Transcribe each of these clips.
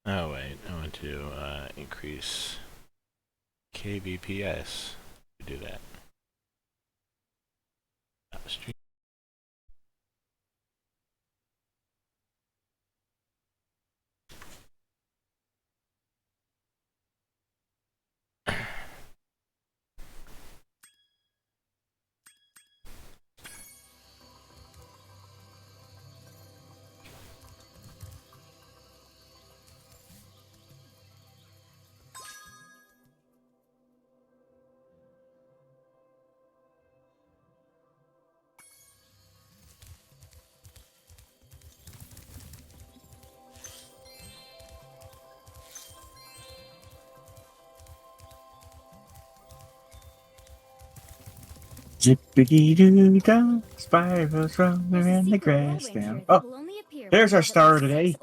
Oh wait, I want to increase kbps to do that. Stream. Zippity-doo-dah, spirals rolling around the grass now. Oh, there's our star today.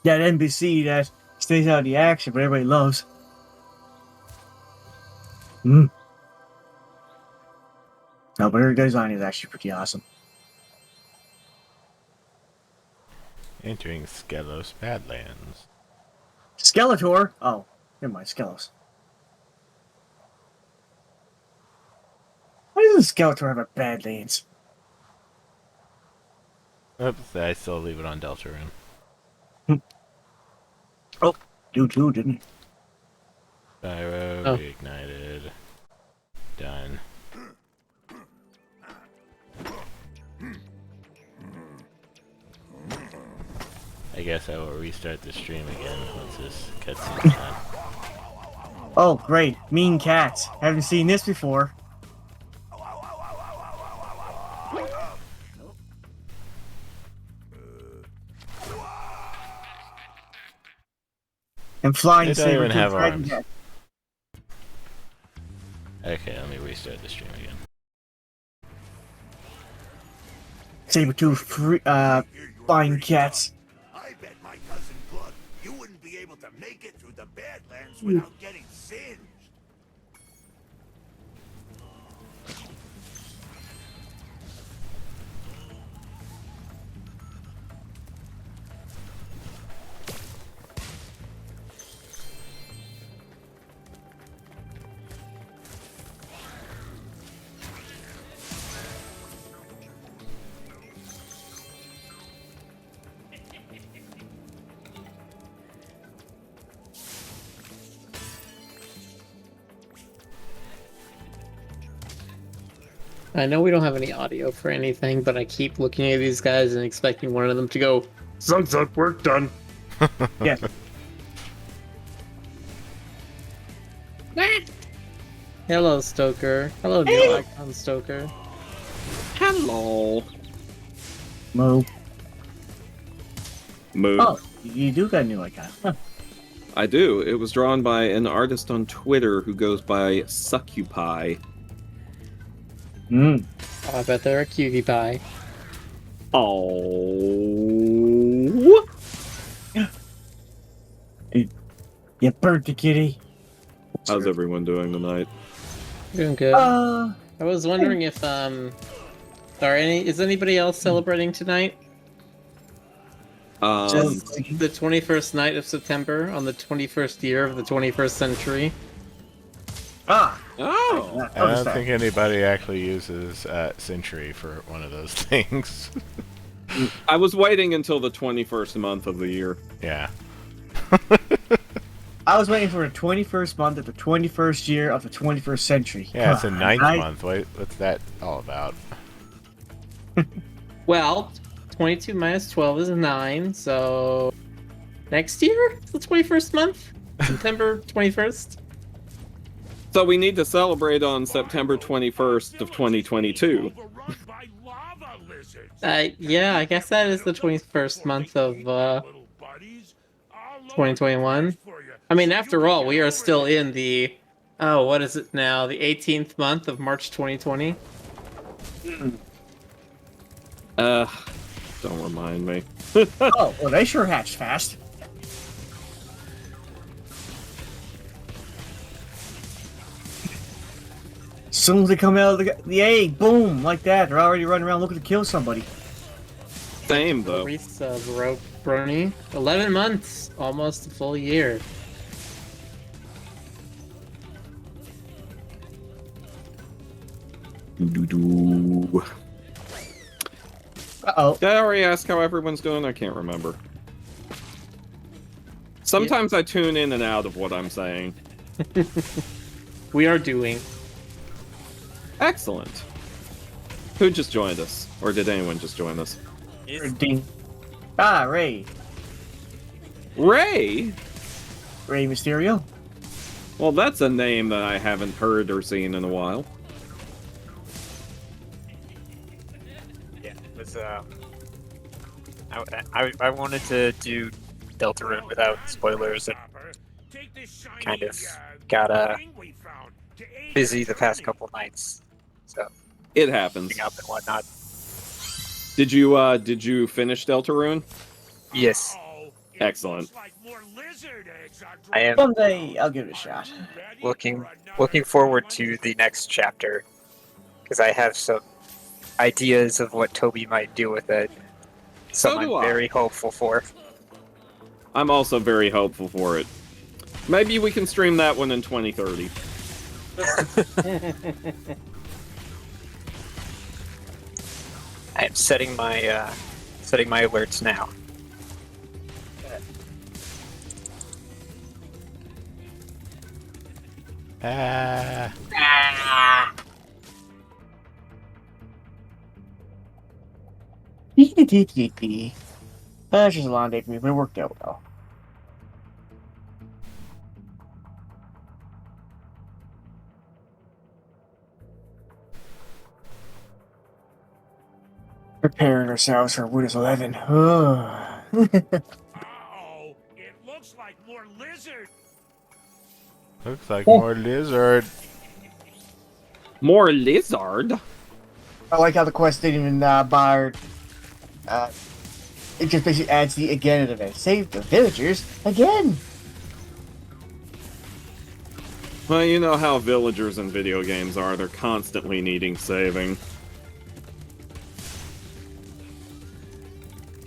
That NBC that stays out of the action, but everybody loves. No, but her design is actually pretty awesome. Entering Skelos Badlands. Skeletor? Oh, never mind, Skelos. Why doesn't Skeletor have a Badlands? Oops, I still leave it on Deltarune. Oh, do too, didn't he? Spyro Reignited. Done. I guess I will restart the stream again once this cutscene's done. Oh, great. Mean cats. Haven't seen this before. And flying They don't saber even have arms. cat. Okay, let me restart the stream again. Saber-tooth flying cats. I bet my cousin Glug, you wouldn't be able to make it through the Badlands without getting singed. I know we don't have any audio for anything, but I keep looking at these guys and expecting one of them to go, "Zug zug, work done." Yeah. Hello, Stoker. Hello, new icon Stoker. Hello. Moo. Moo. Oh, you do got a new icon. Huh. I do. It was drawn by an artist on Twitter who goes by Succupy. Oh, I bet they're a cutie pie. Oh. You burnt the kitty. How's everyone doing tonight? Doing good. I was wondering if is anybody else celebrating tonight? Just the 21st night of September on the 21st year of the 21st century. Oh! I don't think anybody actually uses Century for one of those things. I was waiting until the 21st month of the year. Yeah. I was waiting for the 21st month of the 21st year of the 21st century. Yeah, it's a ninth month. What's that all about? Well, 22 minus 12 is 9, so next year, the 21st month, September 21st. So we need to celebrate on September 21st of 2022. Yeah, I guess that is the 21st month of 2021. I mean, after all, we are still in the what is it now? The 18th month of March 2020. Don't remind me. Oh, well, they sure hatched fast. soon as they come out of the egg, boom, like that. They're already running around looking to kill somebody. Same though. Brony. 11 months, almost a full year. Doo-doo-doo. Uh-oh. Did I already ask how everyone's doing? I can't remember. Sometimes I tune in and out of what I'm saying. We are doing. Excellent. Who just joined us? Or did anyone just join us? Ding. Ah, Ray. Ray? Ray Mysterio. Well, that's a name that I haven't heard or seen in a while. Yeah, it was, I wanted to do Deltarune without spoilers and kind of got busy the past couple nights, so It happens. up and whatnot. Did you finish Deltarune? Yes, Excellent. I am Someday I'll give it a shot. looking forward to the next chapter because I have some ideas of what Toby might do with it. So I'm do I. very hopeful for. I'm also very hopeful for it. Maybe we can stream that one in 2030. I am setting my alerts now. That's just a long day for me, but it worked out well. Preparing ourselves for Windows 11. Uh-oh, it looks like more lizard. Looks like more lizard. More lizard? I like how the quest didn't even bar. It just basically adds the again at it. Save the villagers again. Well, you know how villagers in video games are. They're constantly needing saving.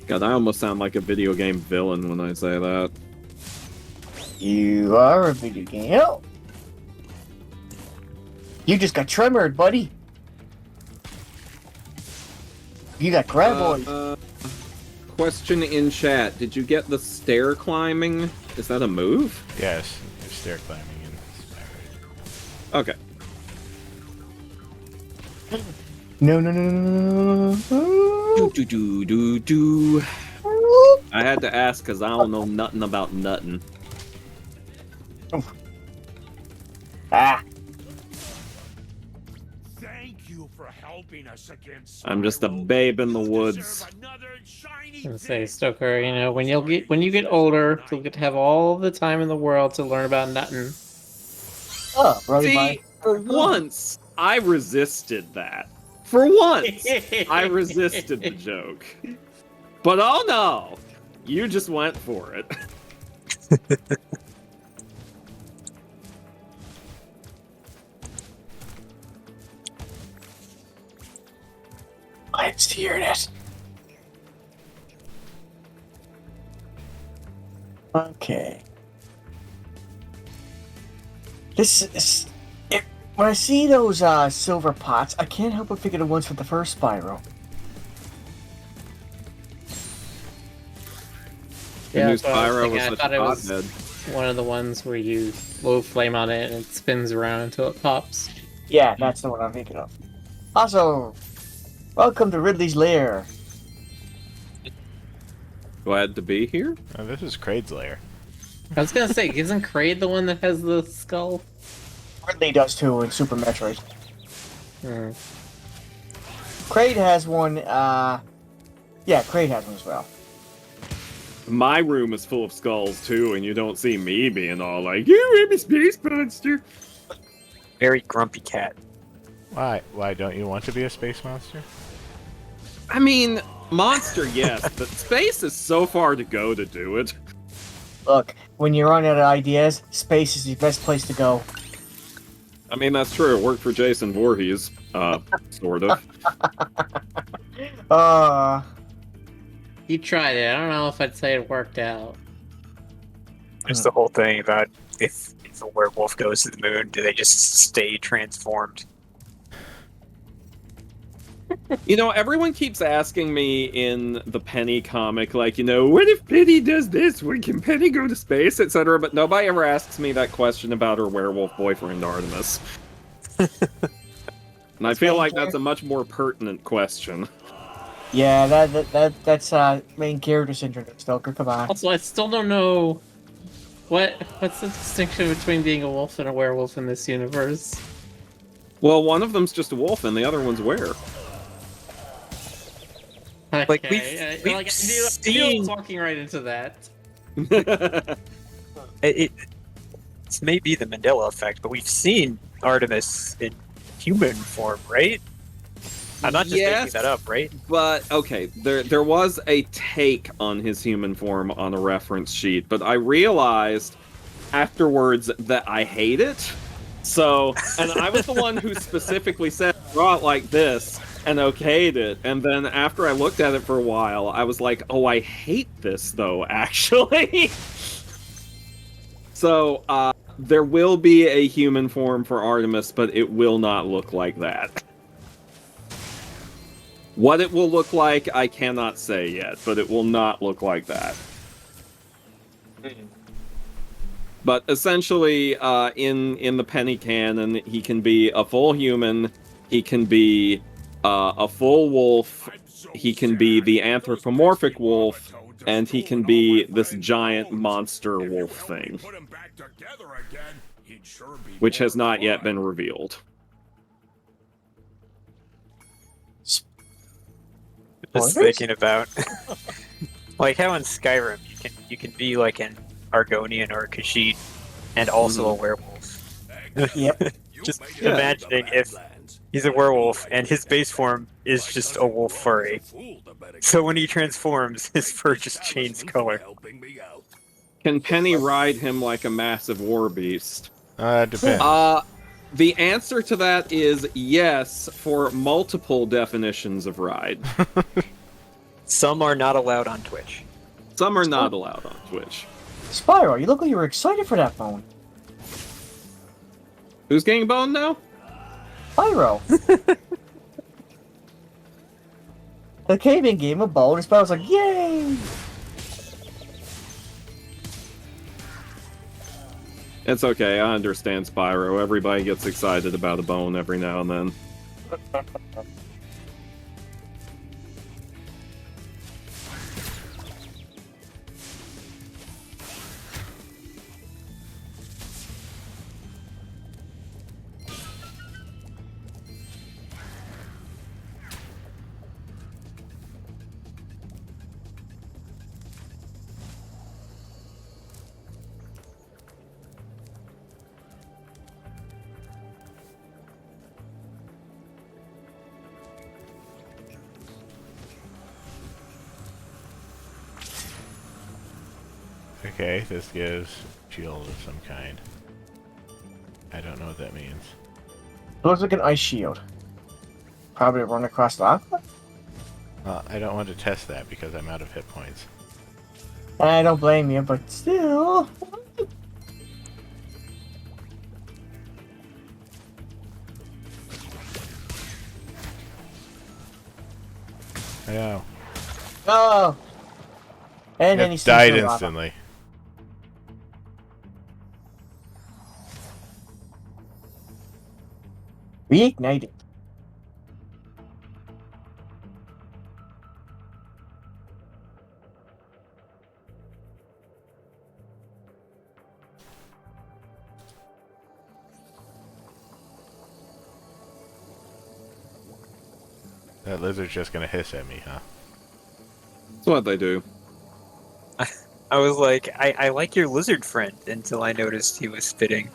God, I almost sound like a video game villain when I say that. You are a video game. Oh. You just got tremored, buddy. You got graboid. Question in chat. Did you get the stair climbing? Is that a move? Yes, there's stair climbing in Spyro. Okay. No, no, no, no, no. Do, do, do, do. I had to ask because I don't know nothing about nuttin'. Ah. Thank you for helping us against. I'm just a babe in the woods. I was gonna say, Stoker, you know, when you get older, you'll get to have all the time in the world to learn about nuttin'. Oh, brother, See, for once, I resisted that. For once, I resisted the joke. But oh no, you just went for it. I'm steering it. Okay. This is... When I see those silver pots, I can't help but figure the ones from the first Spyro. The Yeah, new that's what I was Spyro thinking. was I such thought a it was hothead. one of the ones where you blow flame on it and it spins around until it pops. Yeah, that's the one I'm thinking of. Also, welcome to Ridley's Lair. Glad to be here. Oh, this is Kraid's lair. I was gonna say, isn't Kraid the one that has the skull? Ridley does too in Super Metroid. Hmm. Kraid has one, yeah, Kraid has one as well. My room is full of skulls too, and you don't see me being all like, "You, I'm a space monster." Very grumpy cat. Why? Why don't you want to be a space monster? I mean, monster, yes, but space is so far to go to do it. Look, when you run out of ideas, space is the best place to go. I mean, that's true. It worked for Jason Voorhees, sort of. He tried it. I don't know if I'd say it worked out. There's the whole thing about if a werewolf goes to the moon, do they just stay transformed? You know, everyone keeps asking me in the Penny comic, like, you know, what if Penny does this? When can Penny go to space, etc.? But nobody ever asks me that question about her werewolf boyfriend, Artemis. And I feel like that's a much more pertinent question. Yeah, that's main character syndrome, Stoker. Come on. Also, I still don't know what's the distinction between being a wolf and a werewolf in this universe. Well, one of them's just a wolf, and the other one's were. Okay. Like, we've I knew I was walking right into that. This may be the Mandela effect, but we've seen Artemis in human form, right? I'm not just making that up, right? But okay, there was a take on his human form on a reference sheet, but I realized afterwards that I hate it. So, and I was the one who specifically said, draw it like this, and okayed it. And then after I looked at it for a while, I was like, oh, I hate this, though, actually. So, there will be a human form for Artemis, but it will not look like that. What it will look like, I cannot say yet, but it will not look like that. But essentially, in the Penny canon, he can be a full human, he can be a full wolf, he can be the anthropomorphic wolf, and he can be this giant monster wolf thing. Which has not yet been revealed. Just thinking about like how in Skyrim you can be like an Argonian or a Khajiit and also a werewolf. Yep. Just imagining if he's a werewolf and his base form is just a wolf furry. So when he transforms, his fur just changes color. Can Penny ride him like a massive war beast? Depends. The answer to that is yes, for multiple definitions of ride. Some are not allowed on Twitch. Some are not allowed on Twitch. Spyro, you look like you were excited for that phone. Who's getting boned now? Spyro. The caveman gave him a bone, and Spyro's like, yay! It's okay, I understand Spyro. Everybody gets excited about a bone every now and then. Okay, this gives shield of some kind. I don't know what that means. It looks like an ice shield. Probably run across the aqua? I don't want to test that because I'm out of hit points. I don't blame you, but still... I know. Oh! And then he died sinks in lava. instantly. Reignited. That lizard's just gonna hiss at me, huh? That's what they do. I was like, I like your lizard friend until I noticed he was spitting.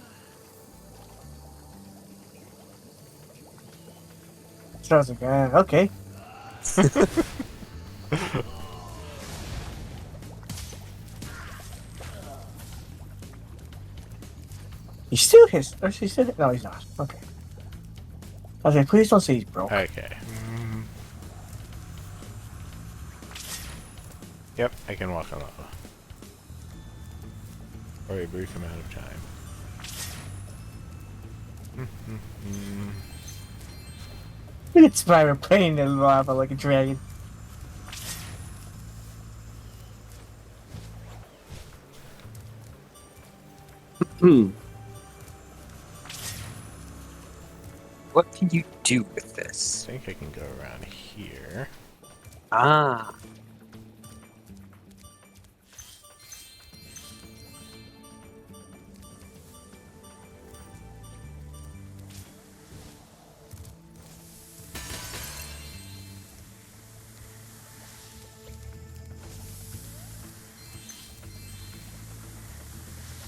So I was like, okay. He's still his. Or is he still? No, he's not. Okay. I was like, please don't say he's broke. Okay. Yep, I can walk on lava. For a brief amount of time. Look at Spyro playing in lava like a dragon. What can you do with I this? think I can go around here. Ah.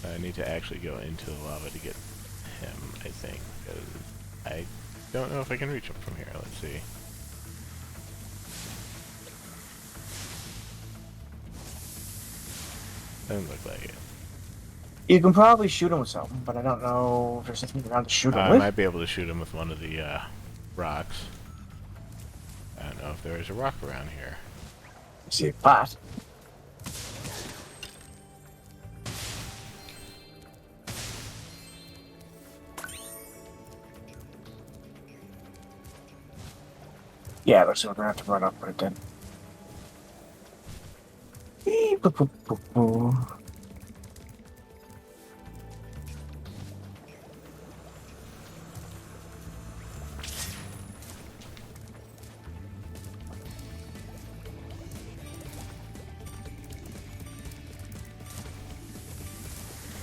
I need to actually go into the lava to get him, I think, because I don't know if I can reach him from here. Let's see. Doesn't look like it. You can probably shoot him with something, but I don't know if there's anything around to shoot him I with. might be able to shoot him with one of the rocks. I don't know if there is a rock around here. See a pot. Yeah, looks like we're gonna have to run up with it then. Beep, boop, boop, boop, boop.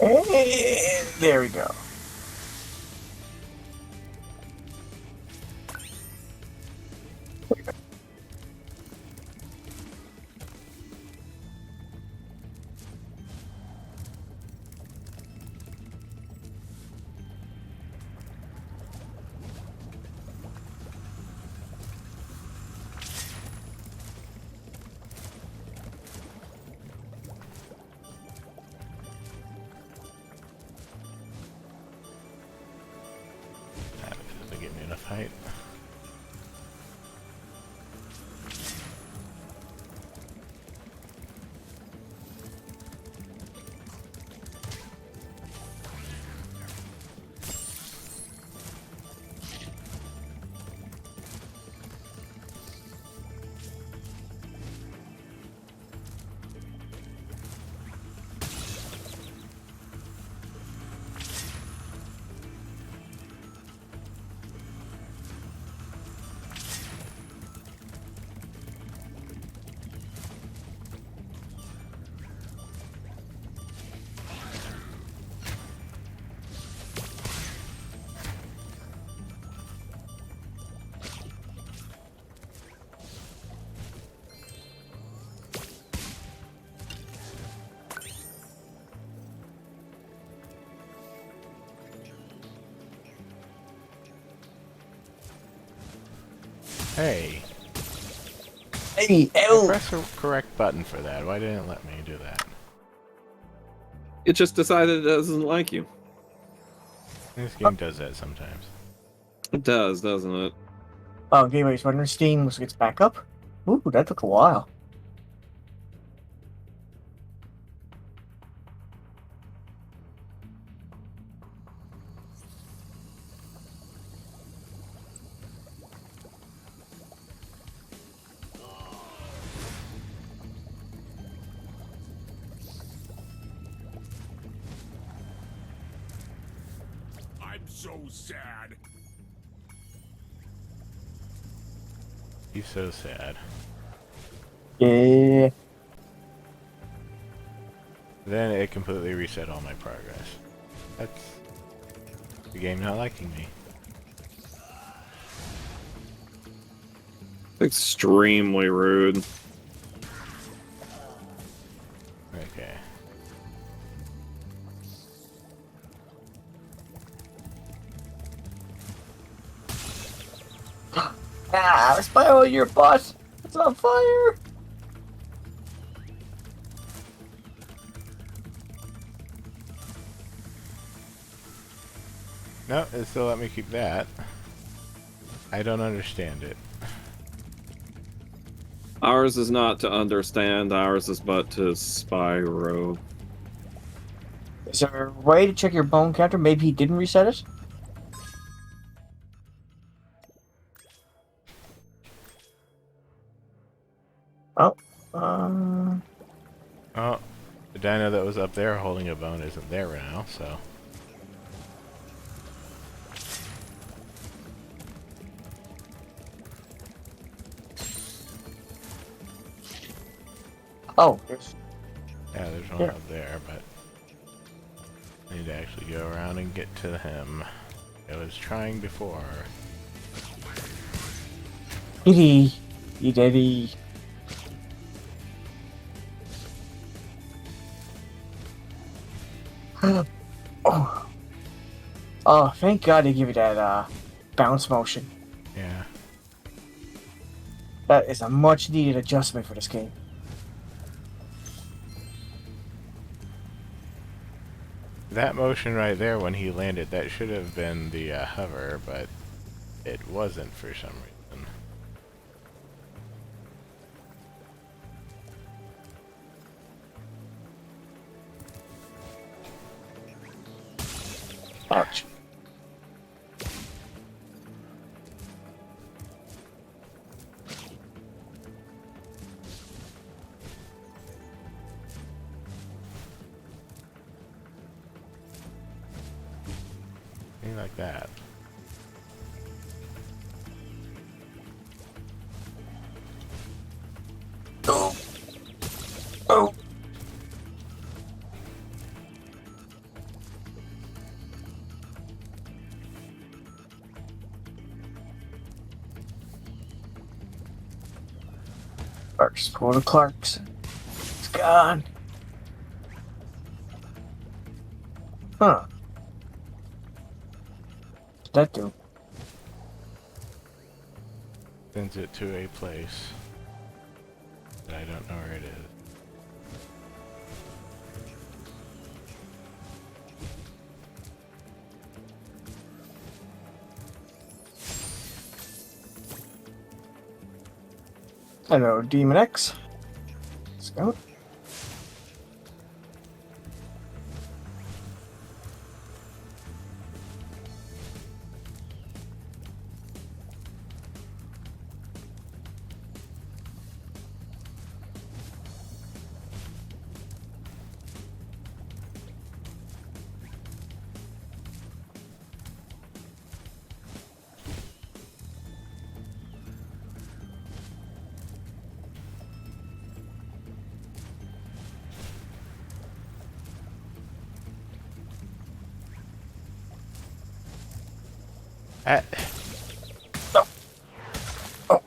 And there we go. That doesn't give me enough height. Hey, Hey, I L. pressed the correct button for that. Why didn't it let me do that? It just decided it doesn't like you. This game does that sometimes. It does, doesn't it? Oh, Gateway's running Steam. Looks like it's back up. Ooh, that took a while. I'm so sad. He's so sad. Yeah. Then it completely reset all my progress. That's the game not liking me. Extremely rude. Okay. Ah, Spyro, your boss. It's on fire. No, it still let me keep that. I don't understand it. Ours is not to understand, ours is but to Spyro. Is there a way to check your bone counter? Maybe he didn't reset it? Oh. Oh, the dino that was up there holding a bone isn't there now, so... Oh, there's... Yeah, there's one Yeah. up there, but... I need to actually go around and get to him. I was trying before. Diddy. Diddy. Oh. Oh, thank God they give you that bounce motion. Yeah. That is a much needed adjustment for this game. That motion right there when he landed, that should have been the hover, but it wasn't for some reason. Ouch. Something like that. Oh. Oh. First, pull the Clarks. It's gone. Huh. What'd that do? Sends it to a place that I don't know where it is. Hello, Demon X. Let's go. Ah. Oh.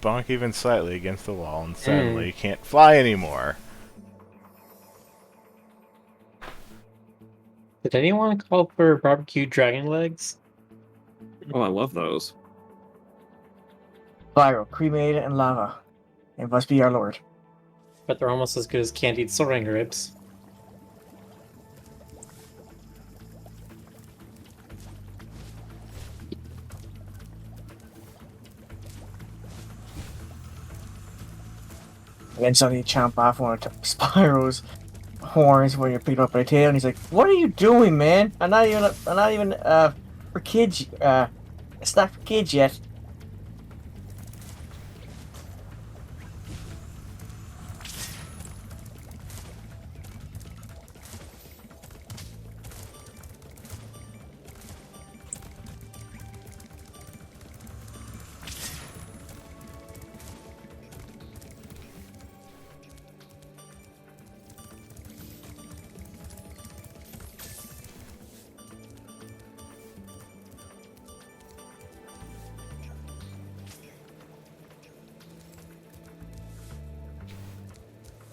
Bonk even slightly against the wall and suddenly can't fly anymore. Did anyone call for barbecue dragon legs? Oh, I love those. Spyro, cremated and lava. It must be our lord. But they're almost as good as candied soaring ribs. And then suddenly you chomp off one of Spyro's horns when you're picking up a tail, and he's like, "What are you doing, man? I'm not even for kids. It's not for kids yet."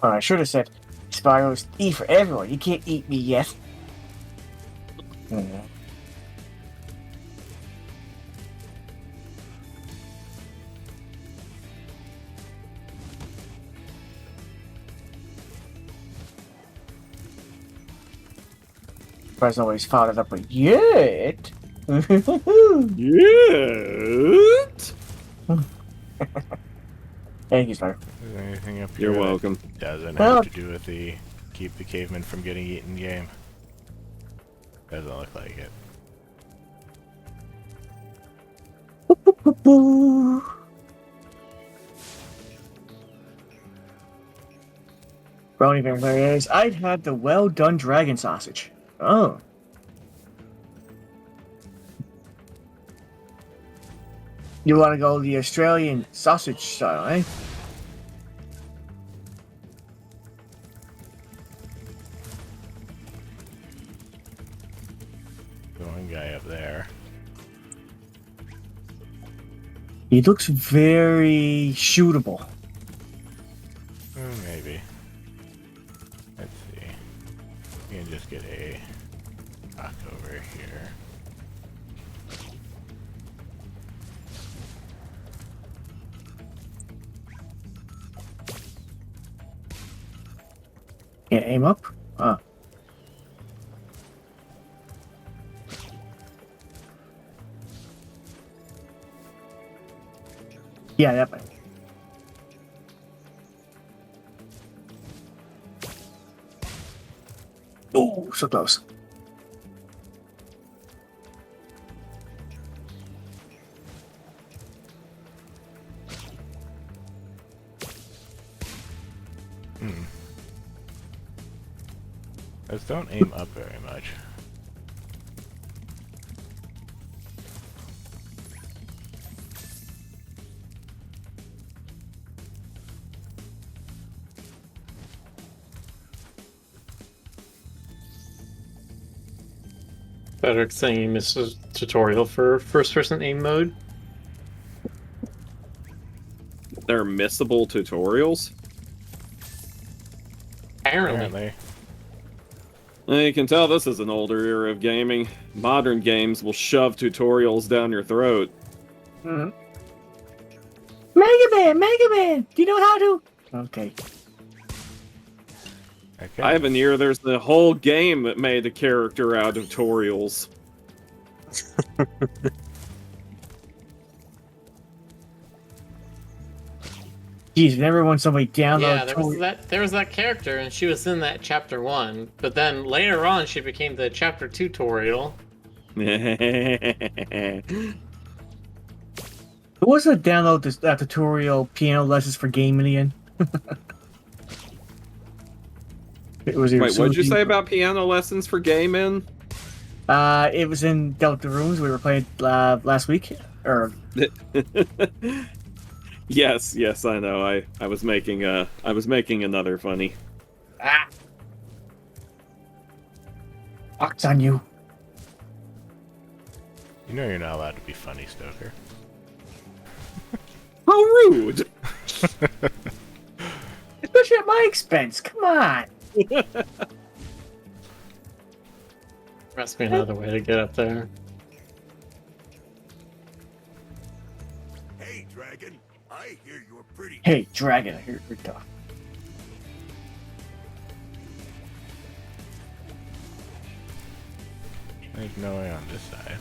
Oh, I should have said, Spyro's eat for everyone. You can't eat me yet. Mhm. Surprised nobody's followed it up with yet. Yet? Thank you, sir. Is there anything up here You're that welcome. doesn't Well- have to do with the keep the cavemen from getting eaten game? Doesn't look like it. Brownie vampires. I'd have the well done dragon sausage. Oh. You want to go the Australian sausage style, eh? The one guy up there. He looks very shootable. Maybe. Let's see. We can just get a rock over here. Can't aim up? Ah. Yeah, that way. Oh, so close. Let's don't aim up very much. Better saying you missed a tutorial for first-person aim mode. They're missable tutorials. Apparently. Apparently. You can tell this is an older era of gaming. Modern games will shove tutorials down your throat. Mm-hmm. Mega Man! Do you know how to? Okay. Okay. I have an ear. There's the whole game that made a character out of tutorials. Jeez, whenever when somebody downloads. Yeah, there was that character, and she was in that chapter 1. But then later on, she became the chapter 2 tutorial. Who was that download this tutorial piano lessons for gaming again? It was Wait, what did you say about piano lessons for gaming? It was in Delta Rooms. We were playing last week. Or Yes, I know. I was making another funny. Fox on you. You know you're not allowed to be funny, Stoker. How rude! Especially at my expense. Come on. Must be another way to get up there. Hey, Dragon, I hear you're pretty. Hey, Dragon, I hear you're tough. There's no way on this side.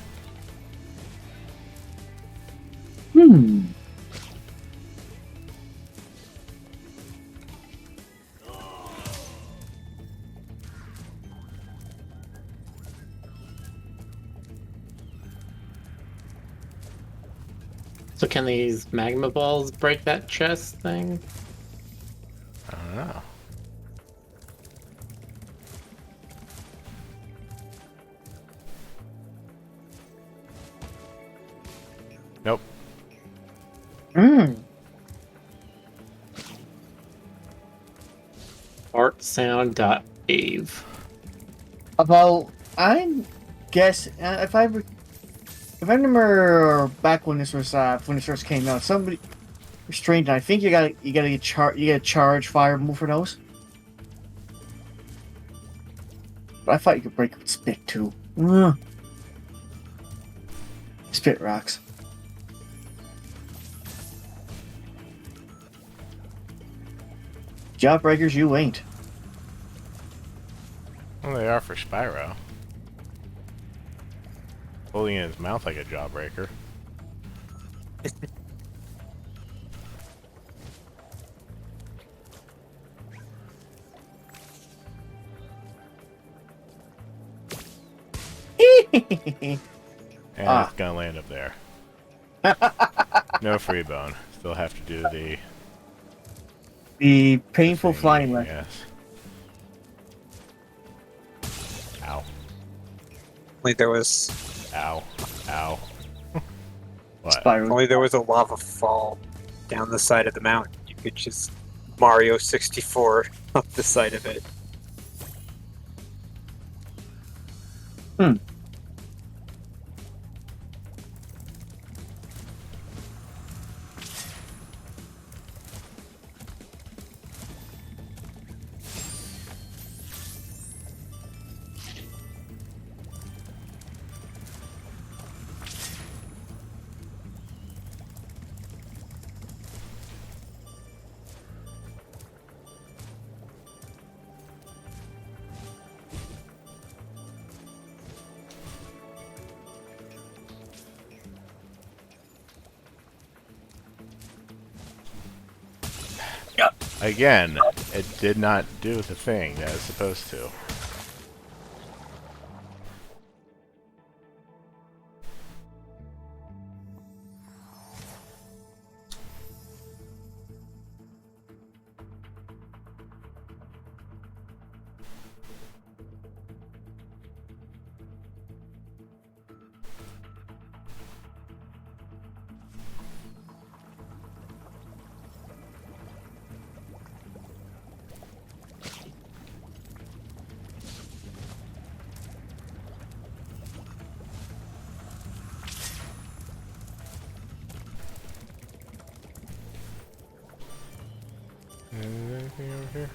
So can these magma balls break that chest thing? I don't know. Nope. Artsound.ave. Well, I guess if I remember back when this first came out, somebody restrained. I think you gotta charge fire move for those. But I thought you could break with spit too. Spit rocks. Jawbreakers, you ain't. Well, they are for Spyro. Holding it in his mouth like a jawbreaker. And it's gonna land up there. No free bone. Still have to do The painful thingy, flying wreck. Yes. Ow. Only there was Ow. Ow. What? Spyro. only there was a lava fall down the side of the mountain. You could just Mario 64 up the side of it. Again, it did not do the thing that it's supposed to. Is there anything over here?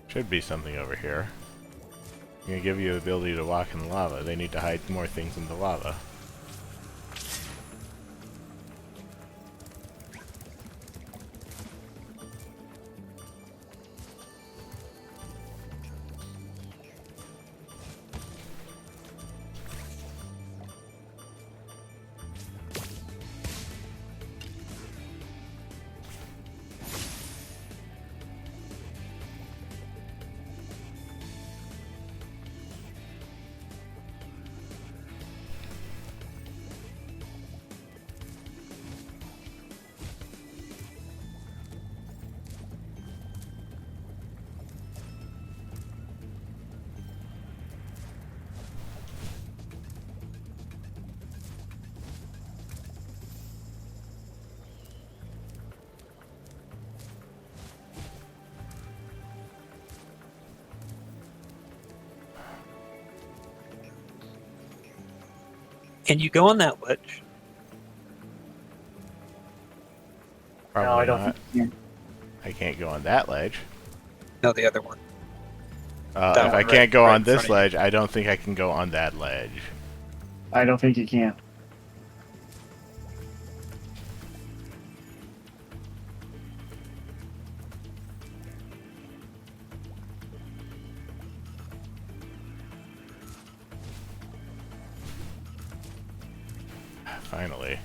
Should be something over here. I'm gonna give you the ability to walk in the lava. They need to hide more things in the lava. Can you go on that ledge? Probably No, I don't not. think you can. I can't go on that ledge. No, the other one. If That I one can't right- go right on in front this of you. ledge, I don't think I can go on that ledge. I don't think you can. Finally.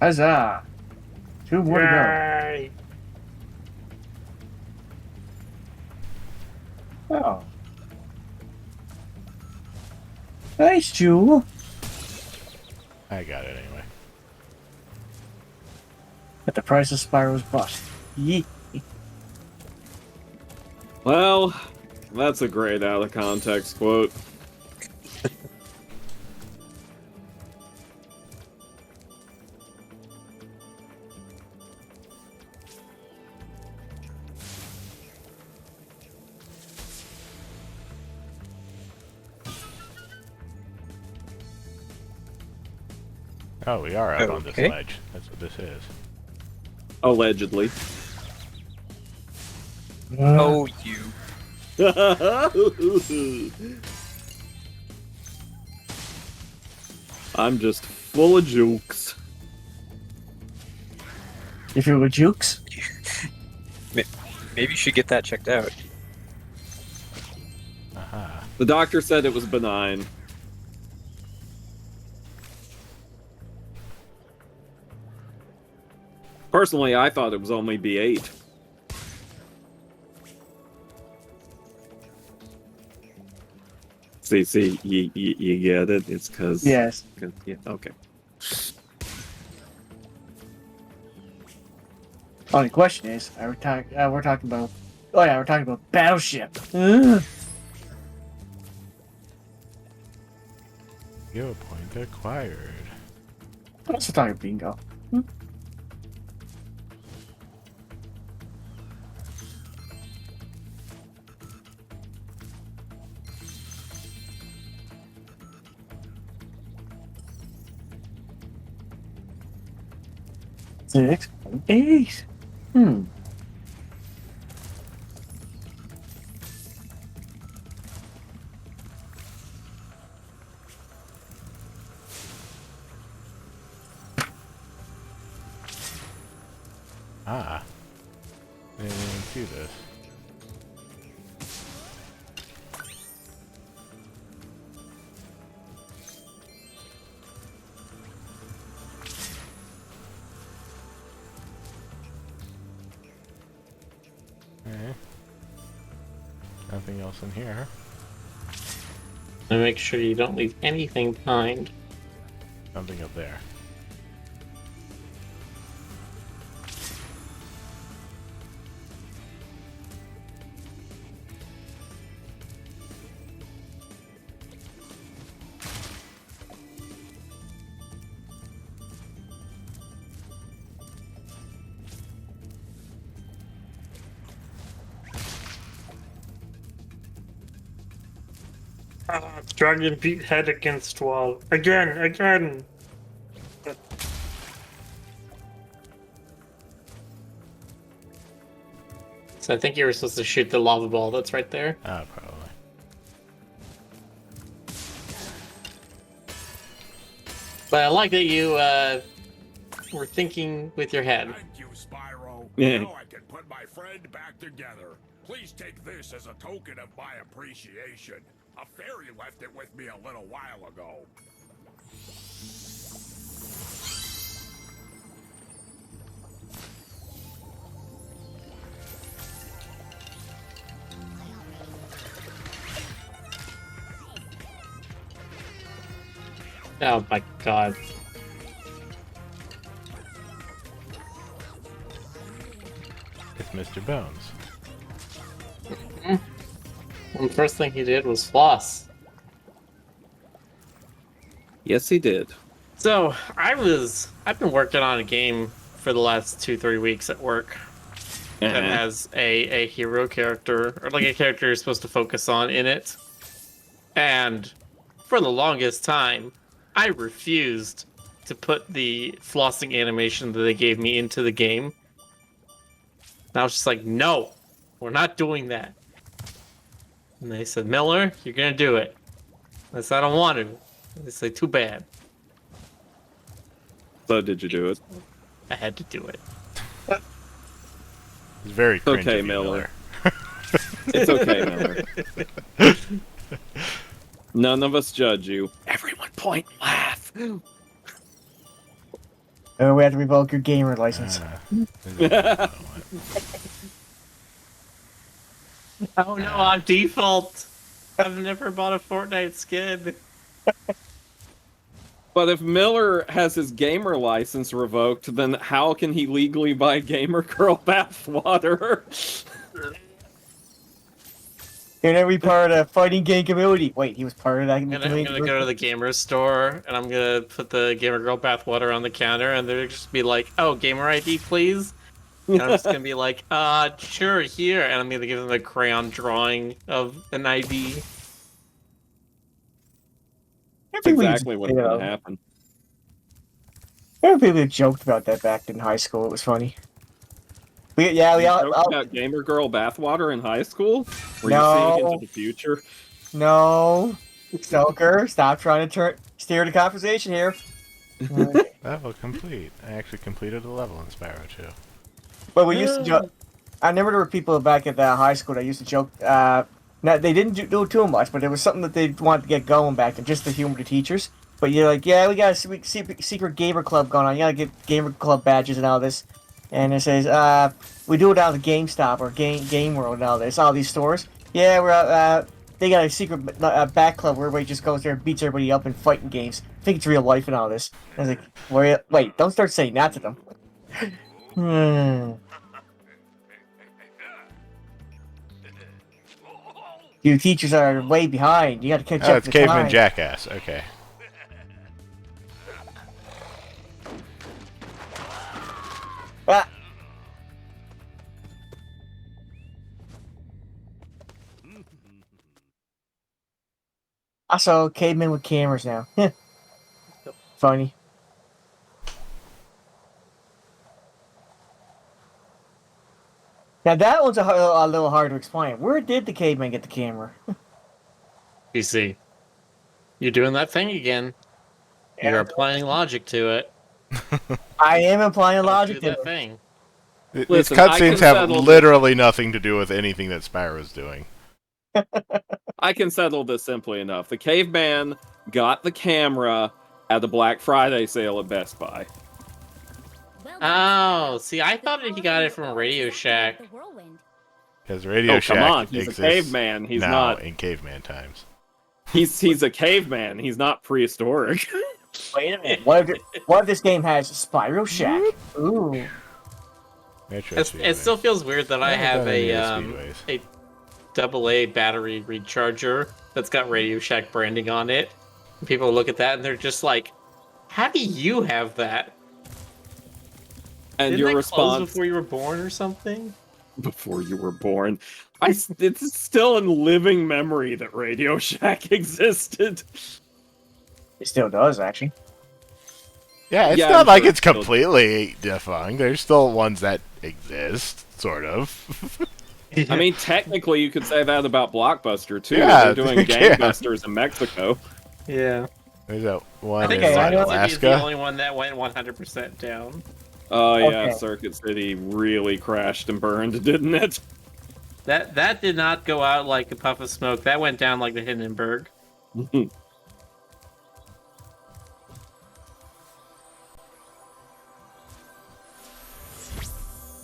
Huzzah! 2 more to go. Oh. Nice, Jewel. I got it anyway. At the price of Spyro's butt. Yee. Well, that's a great out of context quote. Oh, we are up on this Okay. ledge. That's what this is. Allegedly. Oh, you. I'm just full of jokes. If you were jukes, Maybe you should get that checked out. Aha. The doctor said it was benign. Personally, I thought it was only B8. See, you get it? It's because... Yes. Yeah, okay. Only question is, we're talking about. Oh yeah, we're talking about Battleship. Ugh. Skill point acquired. Let's talk about bingo. Six, 8. Ah. I didn't even see this. Okay. Nothing else in here. And make sure you don't leave anything behind. Something up there. Dragon beat head against wall. Again! So I think you were supposed to shoot the lava ball that's right there. Ah, probably. But I like that you were thinking with your head. Thank you, Spyro. Yeah. Now I can put my friend back together. Please take this as a token of my appreciation. A fairy left it with me a little while ago. Oh my god. It's Mr. Bones. And the first thing he did was floss. Yes, he did. So I've been working on a game for the last 2-3 weeks at work that has a hero character, or like a character you're supposed to focus on in it. And for the longest time, I refused to put the flossing animation that they gave me into the game. And I was just like, no, we're not doing that. And they said, Miller, you're gonna do it. I said, I don't want to. They said, too bad. So did you do it? I had to do it. It's very cringe Okay, of you, Miller. It's okay, Miller. None of us judge you. Everyone point and laugh. Oh, we have to revoke your gamer license. Oh no, on default. I've never bought a Fortnite skin. But if Miller has his gamer license revoked, then how can he legally buy Gamer Girl bathwater? You're gonna be part of the fighting game community. Wait, he was part of that I'm community? gonna go to the gamer store and I'm gonna put the Gamer Girl bathwater on the counter and they're just be like, oh, gamer ID please? And I'm just gonna be like, sure, here, and I'm gonna give them a crayon drawing of an ID. That's exactly what's going to happen. There were people who joked about that back in high school. It was funny. We You joked about Gamer Girl bathwater in high school? Were you seeing into the future? No. Stoker, stop trying to steer the conversation here. Level complete. I actually completed a level in Spyro 2. But we used to joke. I remember there were people back at the high school that used to joke. Now, they didn't do too much, but it was something that they wanted to get going back and just to humor the teachers. But you're like, yeah, we got a secret gamer club going on. You gotta get gamer club badges and all this. and it says, we do it out of the GameStop or Game World nowadays. All these stores. Yeah, we're they got a secret back club where everybody just goes there and beats everybody up in fighting games. I think it's real life and all this. I was like, wait, don't start saying that to them. You teachers are way behind. You got to catch Oh, up it's to Caveman time. Jackass. Okay. Ah. Also, cavemen with cameras now. Funny. Now that one's a little hard to explain. Where did the caveman get the camera? PC. You're doing that thing again. You're applying logic to it. I am applying Don't logic do to that it. thing. These Listen, I can cutscenes have settle this. literally nothing to do with anything that Spyro's doing. I can settle this simply enough. The caveman got the camera at the Black Friday sale at Best Buy. Oh, see, I thought that he got it from Radio Shack. Because Radio Shack come on, he's a exists caveman. He's now not. in caveman times. He's a caveman. He's not prehistoric. Wait a minute. What if this game has Spyro Shack? Ooh. It still feels weird that I have a AA battery recharger that's got Radio Shack branding on it. And people look at that and they're just like, "How do you have that?" And Didn't your that response close before you were born or something? before you were born. It's still in living memory that Radio Shack existed. It still does, actually. Yeah, it's Yeah, not I'm like sure it's it's still- completely defunct. There's still ones that exist, sort of. I mean, technically, you could say that about Blockbuster too. Yeah, They're doing yeah. gangbusters in Mexico. Yeah. There's that one I think in I Circuit know- City is the Alaska. only one that went 100% down. Oh yeah, Okay. Circuit City really crashed and burned, didn't it? That did not go out like a puff of smoke. That went down like the Hindenburg.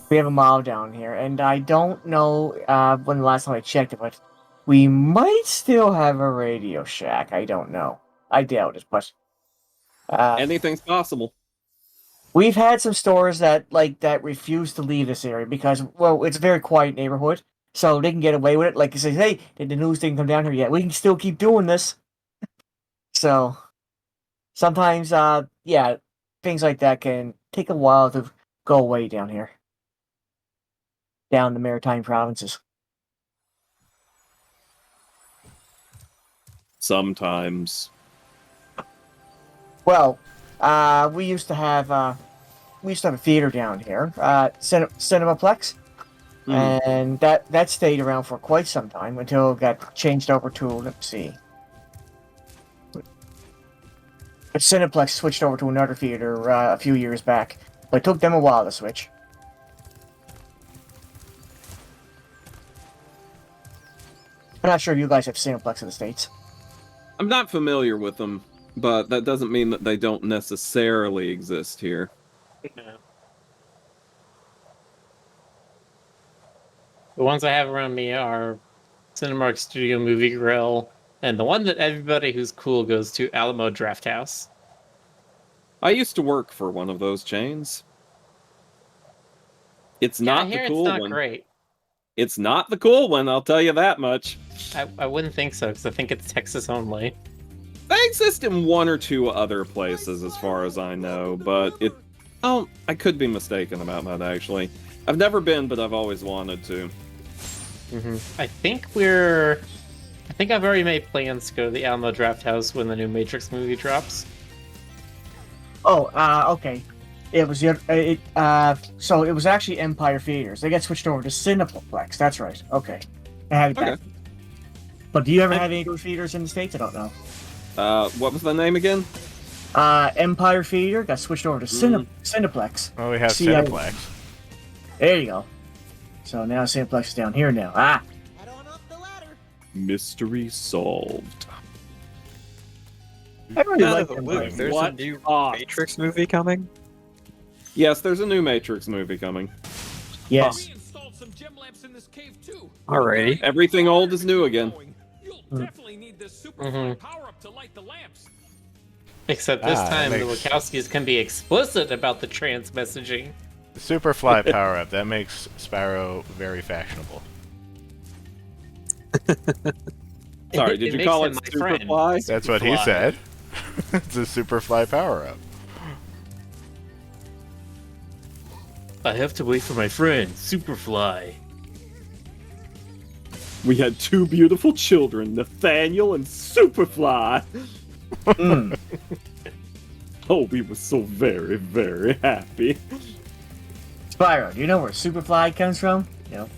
We have a mob down here, and I don't know when the last time I checked it, but we might still have a Radio Shack. I don't know. I doubt it, but Anything's possible. we've had some stores that refuse to leave this area because, well, it's a very quiet neighborhood, so they can get away with it. Like you say, hey, did the news didn't come down here yet? We can still keep doing this. So sometimes, yeah, things like that can take a while to go away down here, down the maritime provinces. Sometimes. Well, we used to have a theater down here, Cinemaplex, and that stayed around for quite some time until it got changed over to, let's see, Cineplex switched over to another theater a few years back, but it took them a while to switch. I'm not sure if you guys have Cineplex in the States. I'm not familiar with them, but that doesn't mean that they don't necessarily exist here. The ones I have around me are Cinemark Studio Movie Grill, and the one that everybody who's cool goes to, Alamo Draft House. I used to work for one of those chains. It's Yeah, I not hear the cool it's not one. great. It's not the cool one, I'll tell you that much. I wouldn't think so, because I think it's Texas only. They exist in one or two other places, as far as I know, but I could be mistaken about that, actually. I've never been, but I've always wanted to. I think I've already made plans to go to the Alamo Draft House when the new Matrix movie drops. Oh, okay. It was so it was actually Empire Theaters. They got switched over to Cineplex. That's right. Okay, I had it back. Okay. But do you ever have any of those theaters in the States? I don't know. What was the name again? Empire Theater got switched over to Cineplex. Oh, we have See, Cineplex. There you go. So now Cineplex is down here now. Ah, Mystery solved. I really Out like of the Empire blue, Theater. there's a What? new Ah. Matrix movie coming. Yes, there's a new Matrix movie coming. Yes. Alrighty. Everything old is new again. Except this time, the makes- Wachowskis can be explicit about the trans messaging. The Superfly power-up, that makes Spyro very fashionable. Sorry, It did you makes call him it my friend. Superfly? That's what he Superfly. said. It's a Superfly power-up. I have to wait for my friend, Superfly. We had two beautiful children, Nathaniel and Superfly. Mm. Oh, we were so very, very happy. Spyro, do you know where Superfly comes from? No.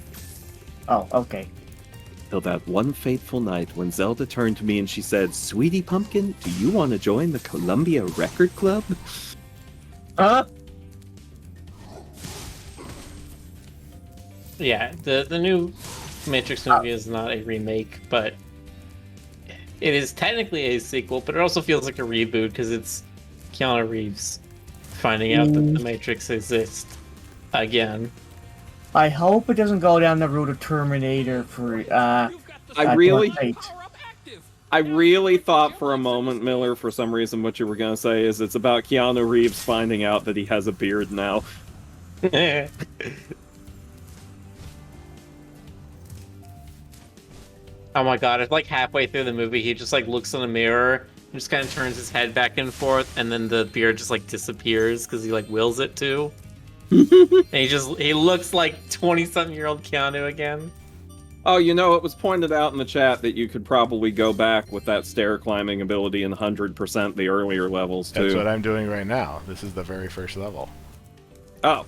Oh, okay. Till that one fateful night when Zelda turned to me and she said, "Sweetie Pumpkin, do you want to join the Columbia Record Club?" Huh? Yeah, the new Matrix movie is not a remake, but it is technically a sequel, but it also feels like a reboot because it's Keanu Reeves finding out that the Matrix exists again. I hope it doesn't go down the route of Terminator for I really Fate. thought for a moment, Miller, for some reason, what you were going to say is it's about Keanu Reeves finding out that he has a beard now. Oh my god, it's like halfway through the movie, he just like looks in the mirror, and just kind of turns his head back and forth, and then the beard just like disappears because he like wills it to. And he looks like 20-something-year-old Keanu again. Oh, you know, it was pointed out in the chat that you could probably go back with that stair climbing ability and 100% the earlier levels, too. That's what I'm doing right now. This is the very first level. Oh.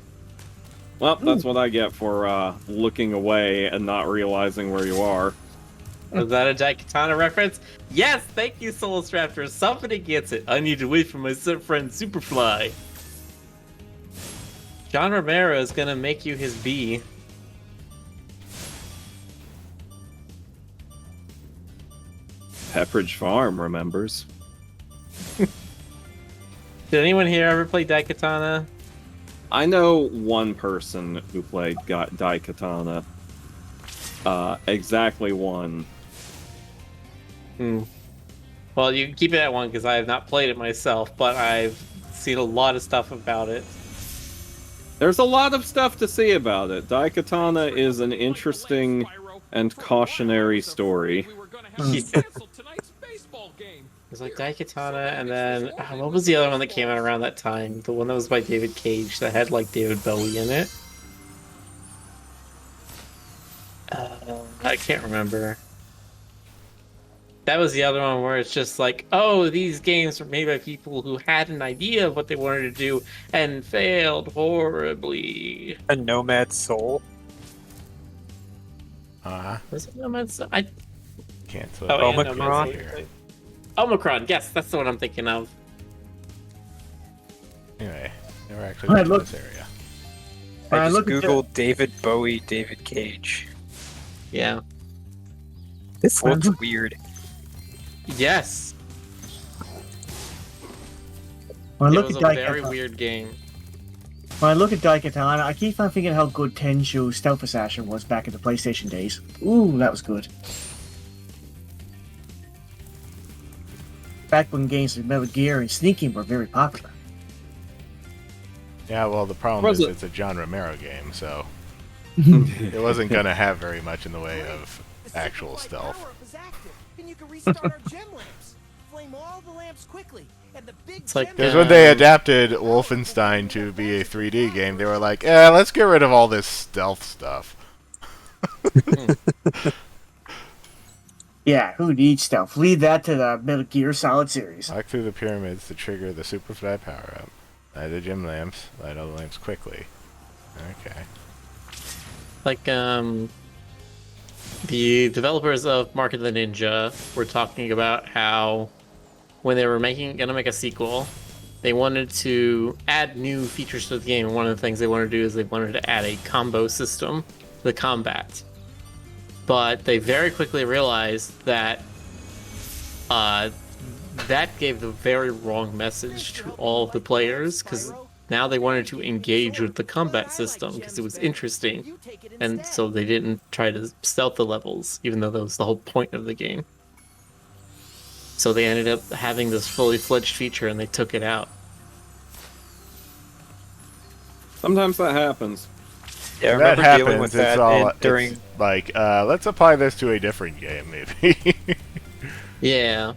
Well, that's what I get for looking away and not realizing where you are. Is that a Daikatana reference? Yes, thank you, Solus Raptor. Somebody gets it. I need to wait for my friend Superfly. John Romero is gonna make you his bee. Pepperidge Farm remembers. Did anyone here ever play Daikatana? I know one person who played Daikatana. Exactly one. Well, you can keep it at one because I have not played it myself, but I've seen a lot of stuff about it. There's a lot of stuff to see about it. Daikatana is an interesting and cautionary story. It was like Daikatana, and then what was the other one that came out around that time? The one that was by David Cage that had like David Bowie in it. I can't remember. That was the other one where it's just like, oh, these games were made by people who had an idea of what they wanted to do and failed horribly. A Nomad Soul. Was it Nomad Soul? I Can't Oh, tell. yeah, Omicron? Nomad Soul. Omicron, yes, that's the one I'm thinking of. Anyway, never actually Alright, been to look. this area. I just look at googled David Bowie, David Cage. Yeah. This looks weird. Yes. When I It look was at a very Daikatana, weird game. when I look at Daikatana, I keep on thinking how good Tenchu Stealth Assassin was back in the PlayStation days. Ooh, that was good. Back when games like Metal Gear and Sneaking were very popular. Yeah, well, the problem Was is it- it's a John Romero game, so it wasn't going to have very much in the way of actual stealth. And you can restart our gem lamps. Flame all the lamps quickly. And the big It's like, gem Because when they adapted Wolfenstein to be a 3D game, they were like, let's get rid of all this stealth stuff. Yeah, who needs stealth? Leave that to the Metal Gear Solid series. Walk through the pyramids to trigger the Superfly power-up. Light the gym lamps. Light all the lamps quickly. Okay. like, the developers of Mark of the Ninja were talking about how when they were gonna make a sequel, they wanted to add new features to the game. And one of the things they wanted to do is they wanted to add a combo system to the combat. But they very quickly realized that that gave the very wrong message to all of the players, because now they wanted to engage with the combat system because it was interesting, and so they didn't try to stealth the levels, even though that was the whole point of the game. So they ended up having this fully fledged feature, and they took it out. Sometimes that happens. Yeah, I That remember dealing with happens. that It's all and during. it's like let's apply this to a different game, maybe. Yeah.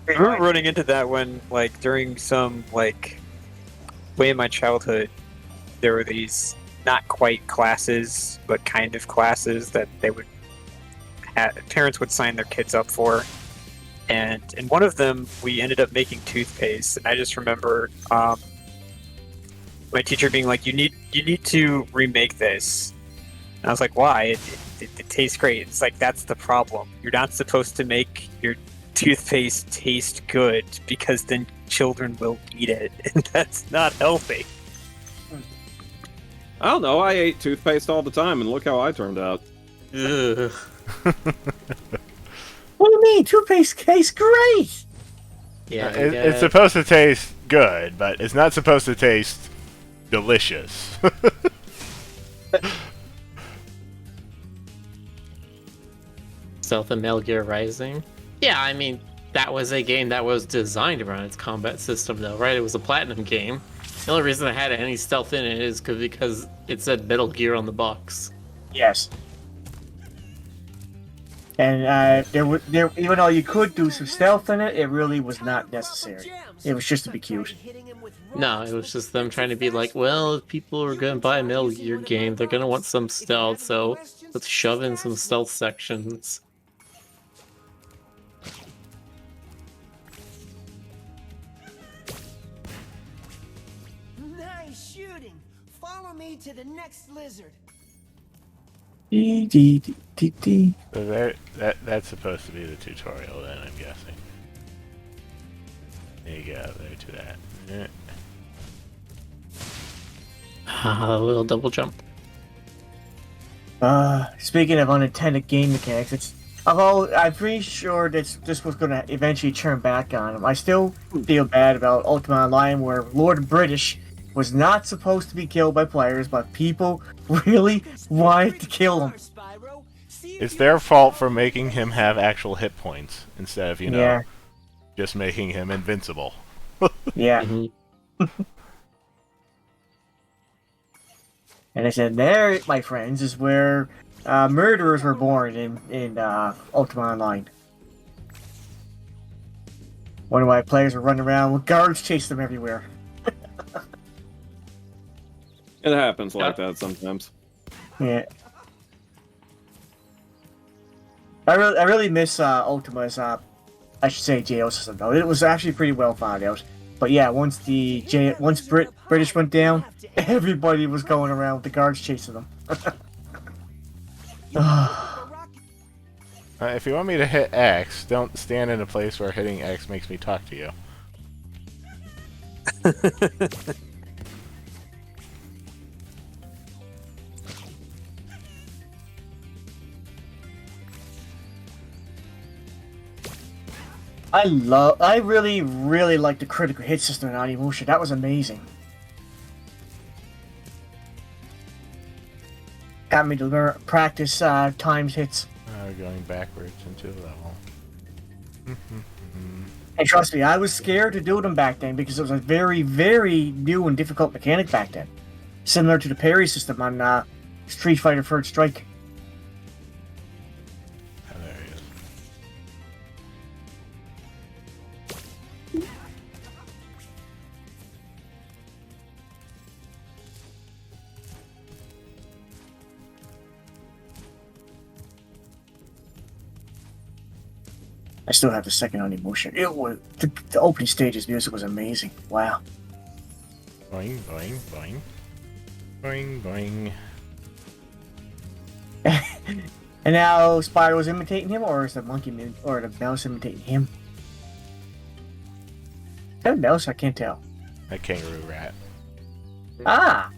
I remember running into that when, like, during some, like, way in my childhood, there were these not quite classes, but kind of classes that they would parents would sign their kids up for. And in one of them, we ended up making toothpaste, and I just remember my teacher being like, "You need to remake this." And I was like, "Why? It tastes great." It's like, that's the problem. You're not supposed to make your toothpaste taste good because then children will eat it, and that's not healthy. I don't know. I ate toothpaste all the time, and look how I turned out. Ugh. What do you mean? Toothpaste tastes great! Yeah, It's supposed to taste good, but it's not supposed to taste delicious. Stealth and Metal Gear Rising. Yeah, I mean, that was a game that was designed around its combat system, though, right? It was a platinum game. The only reason it had any stealth in it is because it said Metal Gear on the box. Yes. And there, even though you could do some stealth in it, it really was not necessary. It was just to be cute. No, it was just them trying to be like, well, if people are going to buy a Metal Gear game, they're going to want some stealth, so let's shove in some stealth sections. Nice shooting. Follow me to the next lizard. So that's supposed to be the tutorial, then, I'm guessing. There you go, there to that. Yeah. A little double jump. Speaking of unintended game mechanics, I'm pretty sure this was gonna eventually turn back on him. I still feel bad about Ultima Online, where Lord British was not supposed to be killed by players, but people really wanted to kill him. It's their fault for making him have actual hit points instead of, Yeah. just making him invincible. Yeah. And I said, there, my friends, is where murderers were born in Ultima Online. One of my players were running around with guards chasing them everywhere. It happens like that sometimes. Yeah. I really miss Ultima's, I should say, jail system, though. It was actually pretty well thought out. But yeah, once British went down, everybody was going around with the guards chasing them. If you want me to hit X, don't stand in a place where hitting X makes me talk to you. I really, really like the critical hit system in Onimusha. That was amazing. Got me to practice times hits. Going backwards into the level. And trust me, I was scared to do them back then because it was a very, very new and difficult mechanic back then. Similar to the parry system on Street Fighter Third Strike. Oh, there he is. I still have the second Onimusha. It was the opening stage's music was amazing. Wow. Boing, boing, boing. Boing, boing. And now Spyro's imitating him, or is the or the mouse imitating him? Is that a mouse? I can't tell. A kangaroo rat. Ah!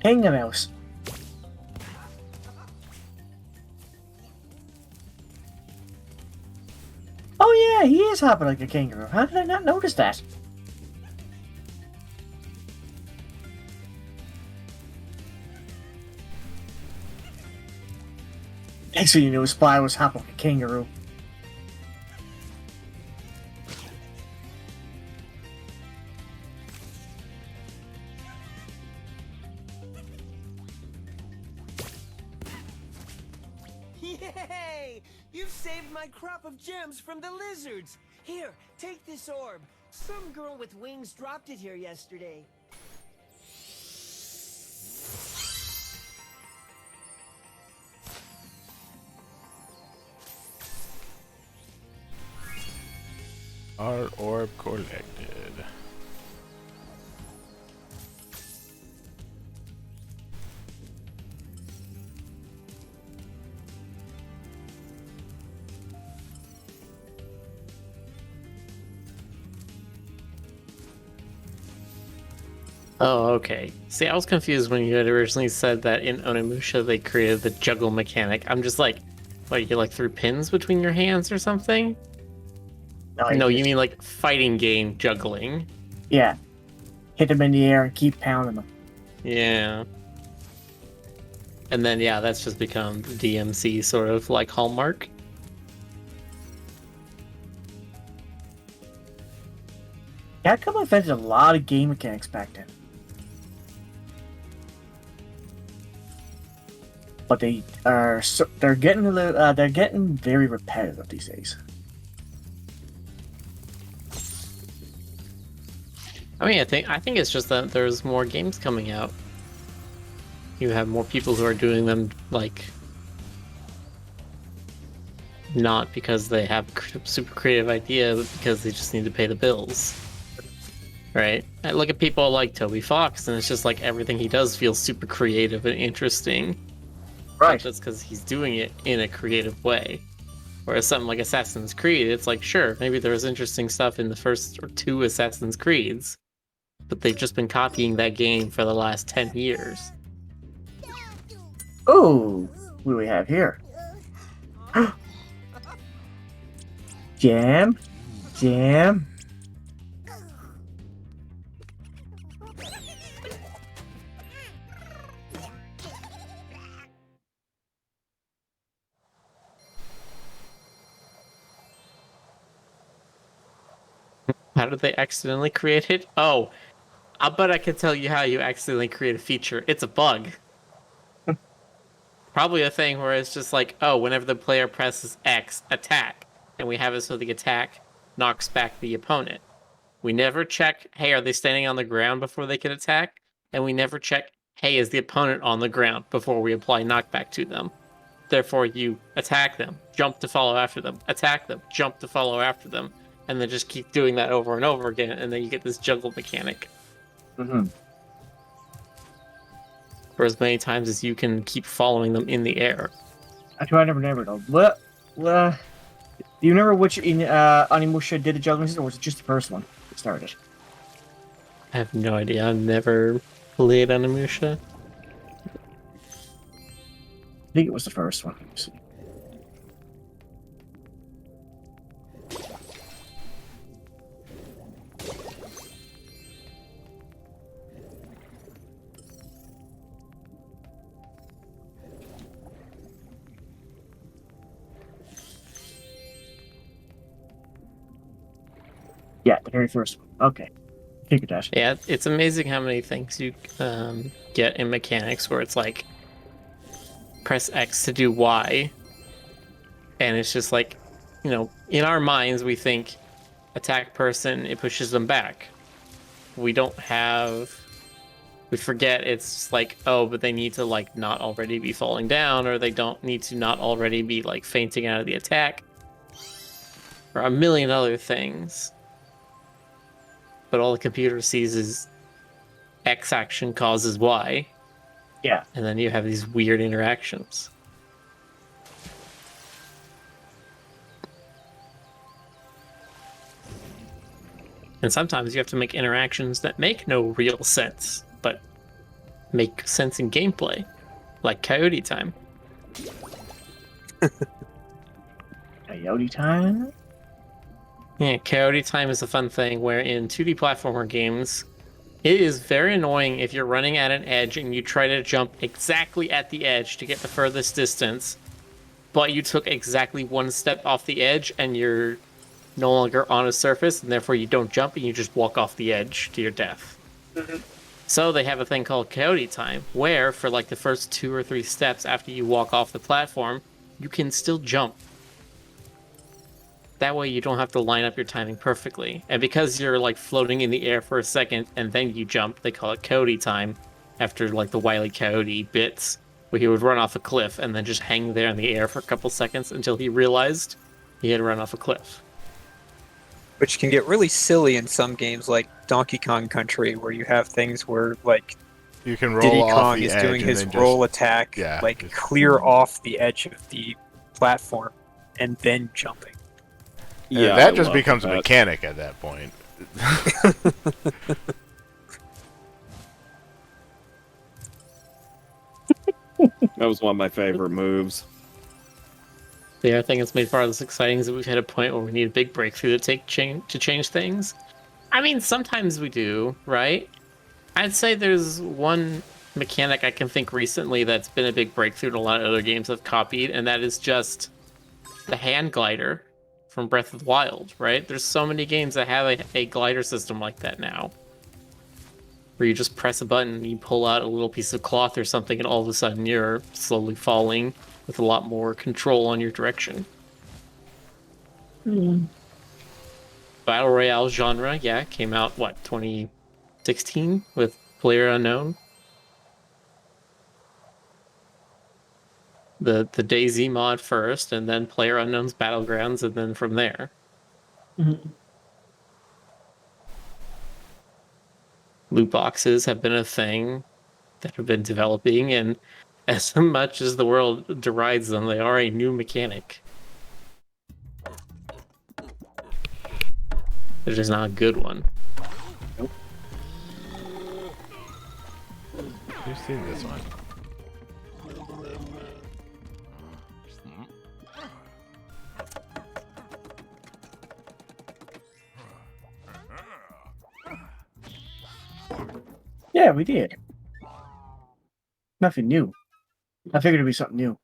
Hang the mouse. Oh yeah, he is hopping like a kangaroo. How did I not notice that? Next thing you knew, Spy was hopping like a kangaroo. Yay! You've saved my crop of gems from the lizards. Here, take this orb. Some girl with wings dropped it here yesterday. Our orb collected. Oh, okay. See, I was confused when you had originally said that in Onimusha they created the juggle mechanic. I'm just like, what, you like threw pins between your hands or something? No, you mean like fighting game juggling. Yeah. Hit them in the air and keep pounding them. Yeah. And then, yeah, that's just become DMC sort of like hallmark. Capcom invented a lot of game mechanics back then. But they're getting very repetitive these days. I mean, I think it's just that there's more games coming out. You have more people who are doing them, like, not because they have a super creative idea, but because they just need to pay the bills. Right? I look at people like Toby Fox, and it's just like everything he does feels super creative and interesting. Right. But that's because he's doing it in a creative way. Whereas something like Assassin's Creed, it's like, sure, maybe there's interesting stuff in the first or two Assassin's Creeds, but they've just been copying that game for the last 10 years. Oh, what do we have here? Jam. Jam. How did they accidentally create it? Oh, I bet I can tell you how you accidentally create a feature. It's a bug. Probably a thing where it's just like, oh, whenever the player presses X, attack. And we have it so the attack knocks back the opponent. We never check, hey, are they standing on the ground before they can attack? And we never check, hey, is the opponent on the ground before we apply knockback to them? Therefore, you attack them, jump to follow after them, attack them, jump to follow after them, and then just keep doing that over and over again, and then you get this juggle mechanic. Mm-hmm. For as many times as you can keep following them in the air. I never know. What? Do you remember which Onimusha did the juggling system, or was it just the first one that started? I have no idea. I've never played Onimusha. I think it was the first one. Let's see. Yeah, the very first one. Okay. Figured that. Yeah, it's amazing how many things you get in mechanics where it's like, press X to do Y. And it's just like, you know, in our minds, we think attack person, it pushes them back. We forget it's just like, oh, but they need to like not already be falling down, or they don't need to not already be like fainting out of the attack. Or a million other things. But all the computer sees is X action causes Y. Yeah. And then you have these weird interactions. And sometimes you have to make interactions that make no real sense, but make sense in gameplay. Like Coyote Time. Coyote Time? Yeah, Coyote Time is a fun thing where in 2D platformer games, it is very annoying if you're running at an edge and you try to jump exactly at the edge to get the furthest distance, but you took exactly one step off the edge and you're no longer on a surface, and therefore you don't jump and you just walk off the edge to your death. So they have a thing called Coyote Time, where for like the first 2 or 3 steps after you walk off the platform, you can still jump. That way you don't have to line up your timing perfectly. And because you're like floating in the air for a second and then you jump, they call it Coyote Time, after like the Wile E. Coyote bits, where he would run off a cliff and then just hang there in the air for a couple seconds until he realized he had run off a cliff. Which can get really silly in some games like Donkey Kong Country, where you have things where like You can roll Diddy off Kong the is edge doing and his then roll just, attack, yeah, like just- clear off the edge of the platform and then jumping. Yeah, that I just love becomes a that. mechanic at that point. That was one of my favorite moves. The other thing that's made part of this exciting is that we've hit a point where we need a big breakthrough to change things. I mean, sometimes we do, right? I'd say there's one mechanic I can think recently that's been a big breakthrough that a lot of other games have copied, and that is just the hand glider from Breath of the Wild, right? There's so many games that have a glider system like that now, where you just press a button and you pull out a little piece of cloth or something, and all of a sudden you're slowly falling with a lot more control on your direction. Battle Royale genre, yeah, came out, what, 2016 with PlayerUnknown? The DayZ mod first, and then PlayerUnknown's Battlegrounds, and then from there. Loot boxes have been a thing that have been developing, and as much as the world derides them, they are a new mechanic. They're just not a good one. You've seen this one. Yeah, we did. Nothing new. I figured it'd be something new.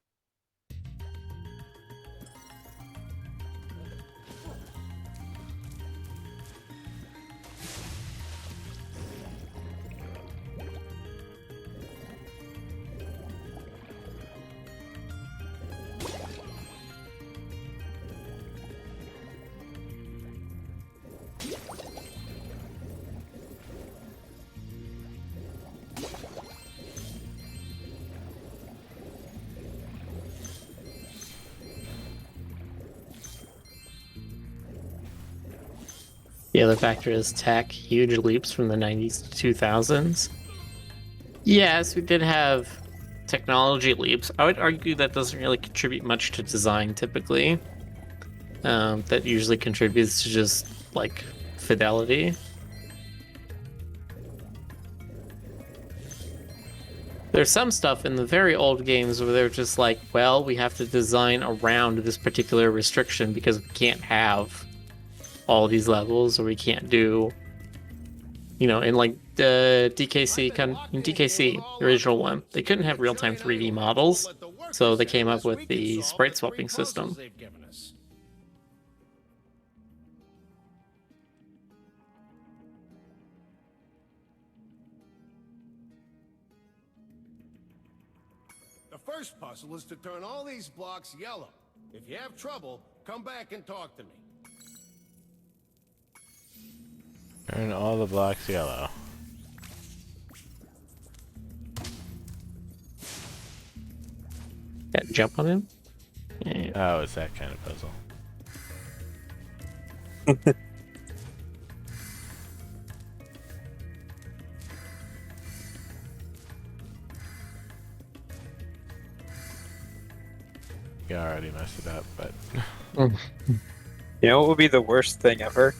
The other factor is tech, huge leaps from the 90s to 2000s. Yes, we did have technology leaps. I would argue that doesn't really contribute much to design typically. That usually contributes to just, like, fidelity. There's some stuff in the very old games where they're just like, well, we have to design around this particular restriction because we can't have all these levels, or we can't do, you know, in like the DKC, the original one, they couldn't have real-time 3D models, so they came up with the sprite swapping system. The first puzzle is to turn all these blocks yellow. If you have trouble, come back and talk to me. Turn all the blocks yellow. Yeah, jump on him? Yeah. Oh, it's that kind of puzzle. You already messed it up, but... You know what would be the worst thing ever?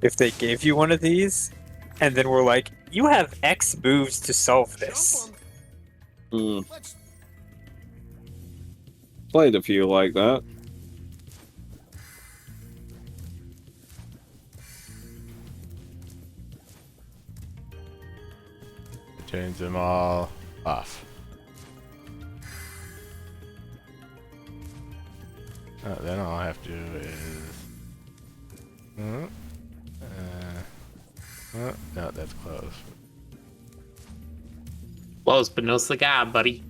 If they gave you one of these, and then we're like, you have X moves to solve this. Let's Played a few like that. Change them all off. Then all I have to do is... no, that's closed. Close, but no cigar, buddy.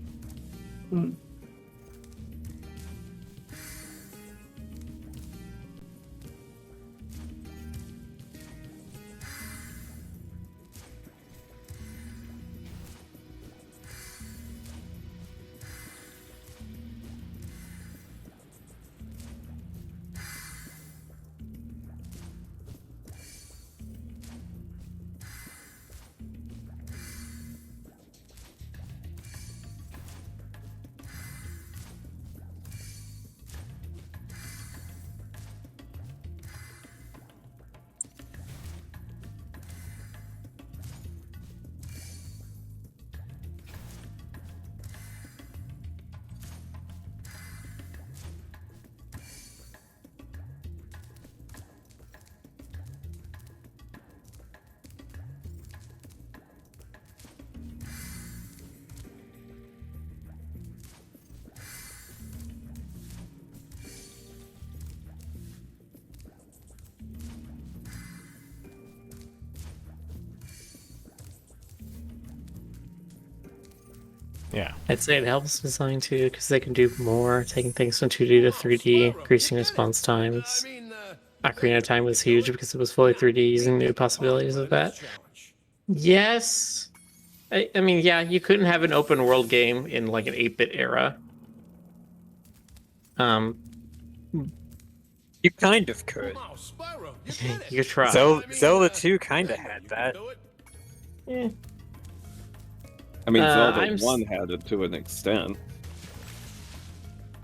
Yeah. I'd say it helps design too, because they can do more, taking things from 2D to 3D, increasing response times. Ocarina of Time was huge because it was fully 3D, using new possibilities of that. Yes. I mean, yeah, you couldn't have an open world game in like an 8-bit era. You kind of could. Wow, Spyro, you did it. You could try. Zelda 2 kind of had that. Eh. I mean, Zelda I'm 1 had it to an extent.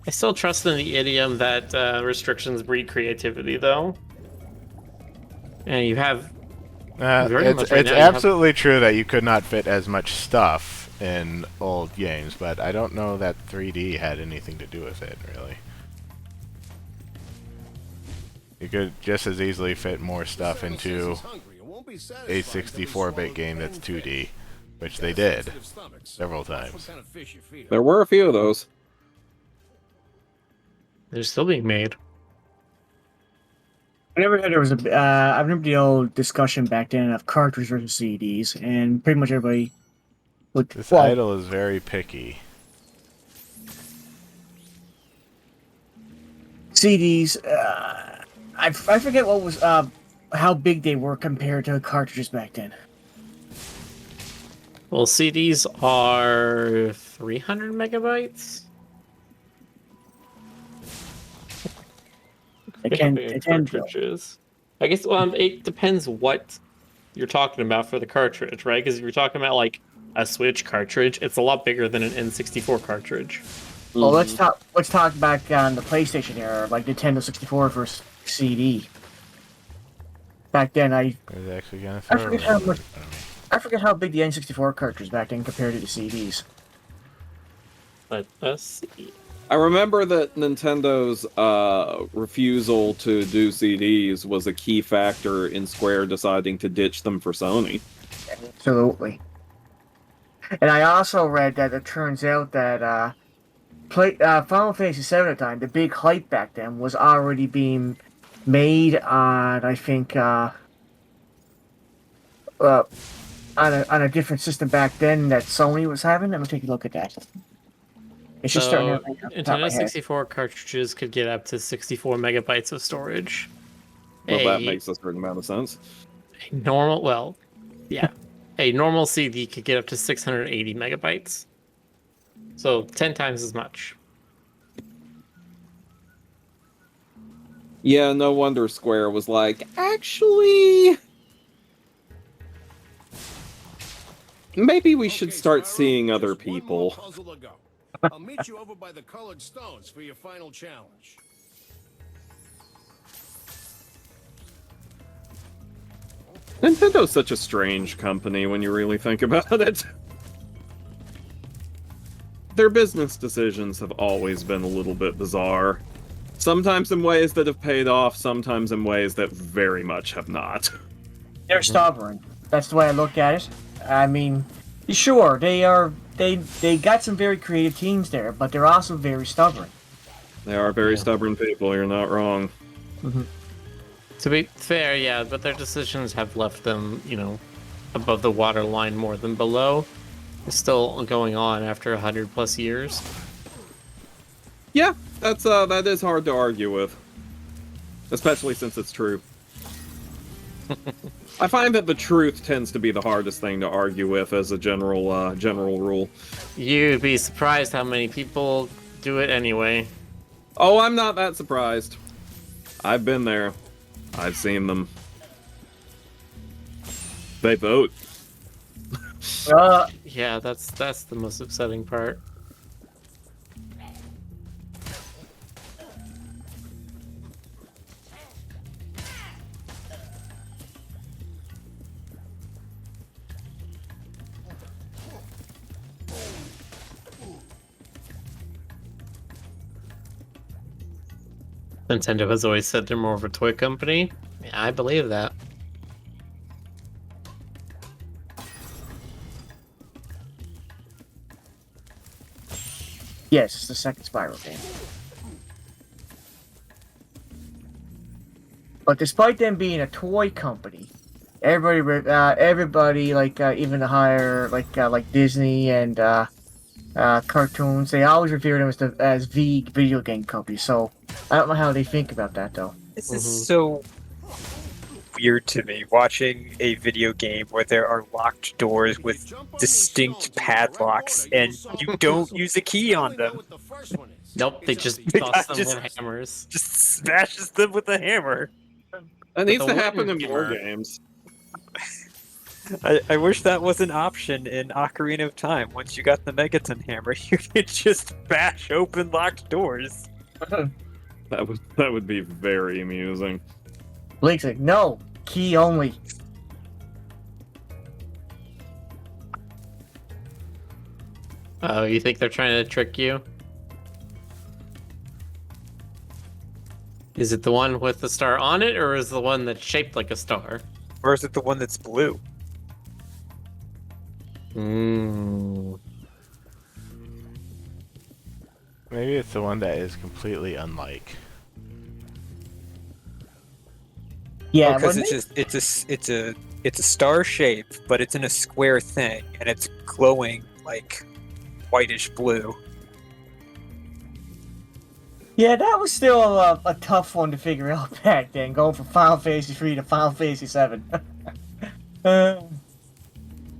I still trust in the idiom that restrictions breed creativity, though. And you have very much right it's now, you have- absolutely true that you could not fit as much stuff in old games, but I don't know that 3D had anything to do with it, really. You could just as easily fit more stuff into a 64-bit game that's 2D, which they did several times. There were a few of those. They're still being made. I never had there was a. I remember the old discussion back then of cartridge versus CDs, and pretty much everybody would. This well, idol is very picky. CDs. I forget what was how big they were compared to cartridges back then. Well, CDs are 300 megabytes. They can go. Cartridges. I guess it depends what you're talking about for the cartridge, right? Because if you're talking about like a Switch cartridge, it's a lot bigger than an N64 cartridge. Well, let's talk back on the PlayStation era, like Nintendo 64 versus CD. Back then, I forget how big the N64 cartridge back then compared to the CDs. Let us see. I remember that Nintendo's refusal to do CDs was a key factor in Square deciding to ditch them for Sony. Absolutely. And I also read that it turns out that Final Fantasy VII at the time, the big hype back then, was already being made on, I think, on a different system back then that Sony was having. Let me take a look at that. It's just starting to think off the top of Nintendo my head. 64 cartridges could get up to 64 megabytes of storage. Well, that makes a certain amount of sense. A normal CD could get up to 680 megabytes. So 10 times as much. Yeah, no wonder Square was like, actually, maybe we should start seeing other people. I'll meet you over by the colored stones for your final challenge. Nintendo's such a strange company when you really think about it. Their business decisions have always been a little bit bizarre. Sometimes in ways that have paid off, sometimes in ways that very much have not. They're stubborn. That's the way I look at it. I mean, Sure, they got some very creative teams there, but they're also very stubborn. They are very Yeah. stubborn people. You're not wrong. To be fair, yeah, but their decisions have left them, above the waterline more than below. It's still going on after 100+ years. Yeah, that is hard to argue with, especially since it's true. I find that the truth tends to be the hardest thing to argue with as a general rule. You'd be surprised how many people do it anyway. Oh, I'm not that surprised. I've been there. I've seen them. They vote. Yeah, that's the most upsetting part. Nintendo has always said they're more of a toy company. Yeah, I believe that. Yes, it's the second Spyro game. But despite them being a toy company, everybody like even the higher like Disney and cartoons, they always revere them as the video game company. So I don't know how they think about that though. This is so weird to me, watching a video game where there are locked doors with distinct padlocks and you don't use a key on them. Nope, they just The toss guy them just- with hammers. Just smashes them with a hammer. That needs the to happen in wooden more hammer. games. I wish that was an option in Ocarina of Time. Once you got the Megaton hammer, you could just bash open locked doors. That would be very amusing. Blake's like, no, key only. Oh, you think they're trying to trick you? Is it the one with the star on it, or is it the one that's shaped like a star? Or is it the one that's blue? Mmm. Maybe it's the one that is completely unlike. Yeah, Because when it's a star shape, but it's in a square thing, and it's glowing like whitish blue. yeah, that was still a tough one to figure out back then, going from Final Fantasy 3 to Final Fantasy 7. I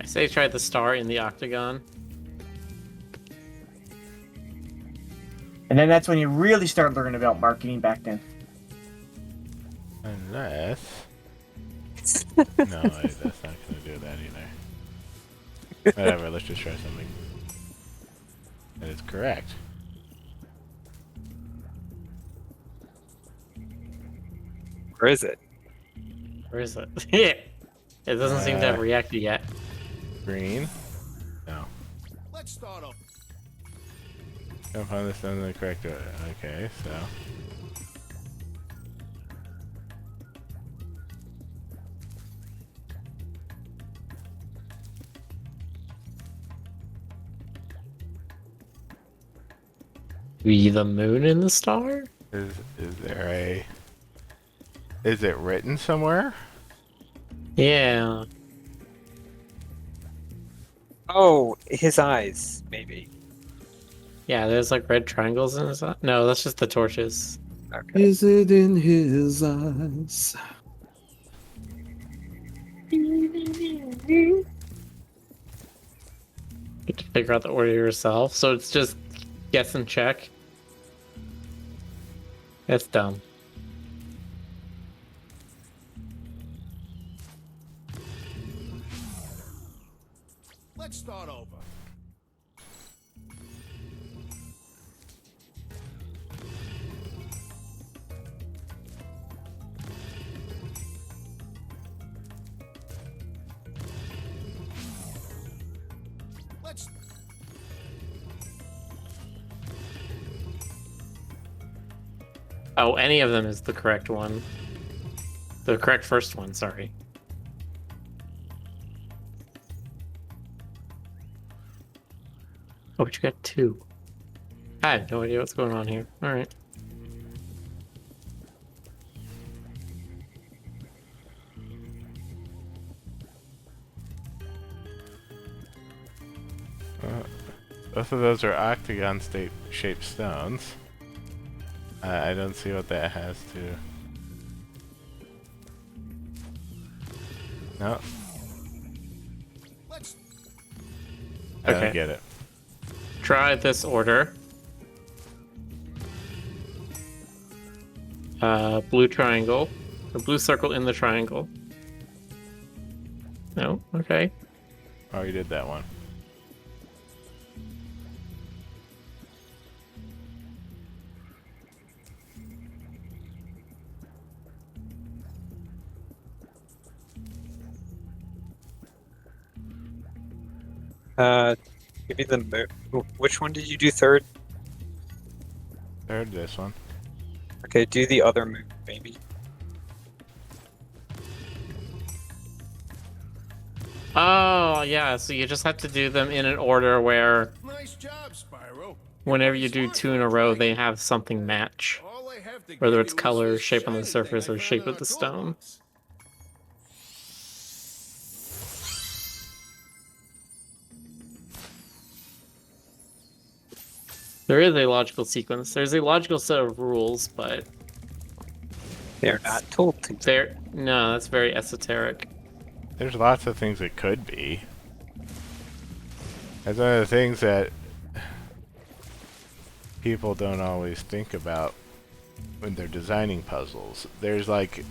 say try the star in the octagon. And then that's when you really start learning about marketing back then. Unless... no, that's not gonna do that either. Whatever, let's just try something. That is correct. Where is it? Where is it? Yeah. It doesn't seem to have reacted yet. Green. No. Let's start off. Don't find this in the correct order. Okay, so... Be the moon and the star? Is there a... Is it written somewhere? Yeah. Oh, his eyes, maybe. Yeah, there's like red triangles in his eye. No, that's just the torches. Okay. Is it in his eyes? Get to figure out the order yourself. So it's just guess and check. That's dumb. Let's start over. Let's Oh, any of them is the correct one. The correct first one, sorry. Oh, but you got 2. I have no idea what's going on here. Alright. Both of those are octagon-shaped stones. I don't see what that has to... No. I don't Okay. get it. Try this order. Blue triangle. A blue circle in the triangle. No? Okay. Oh, you did that one. Give me the which one did you do third? Third, this one. Okay, do the other move, maybe. Oh, yeah, so you just have to do them in an order where Nice job, Spyro. whenever you do 2 in a row, they have something match. All I have to Whether give it's you is color, this shape on the shiny surface, thing I or found shape in of our the stone. toolbox. There is a logical sequence. There's a logical set of rules, but They're not told to. no, that's very esoteric. There's lots of things it could be. That's one of the things that people don't always think about when they're designing puzzles. There's like,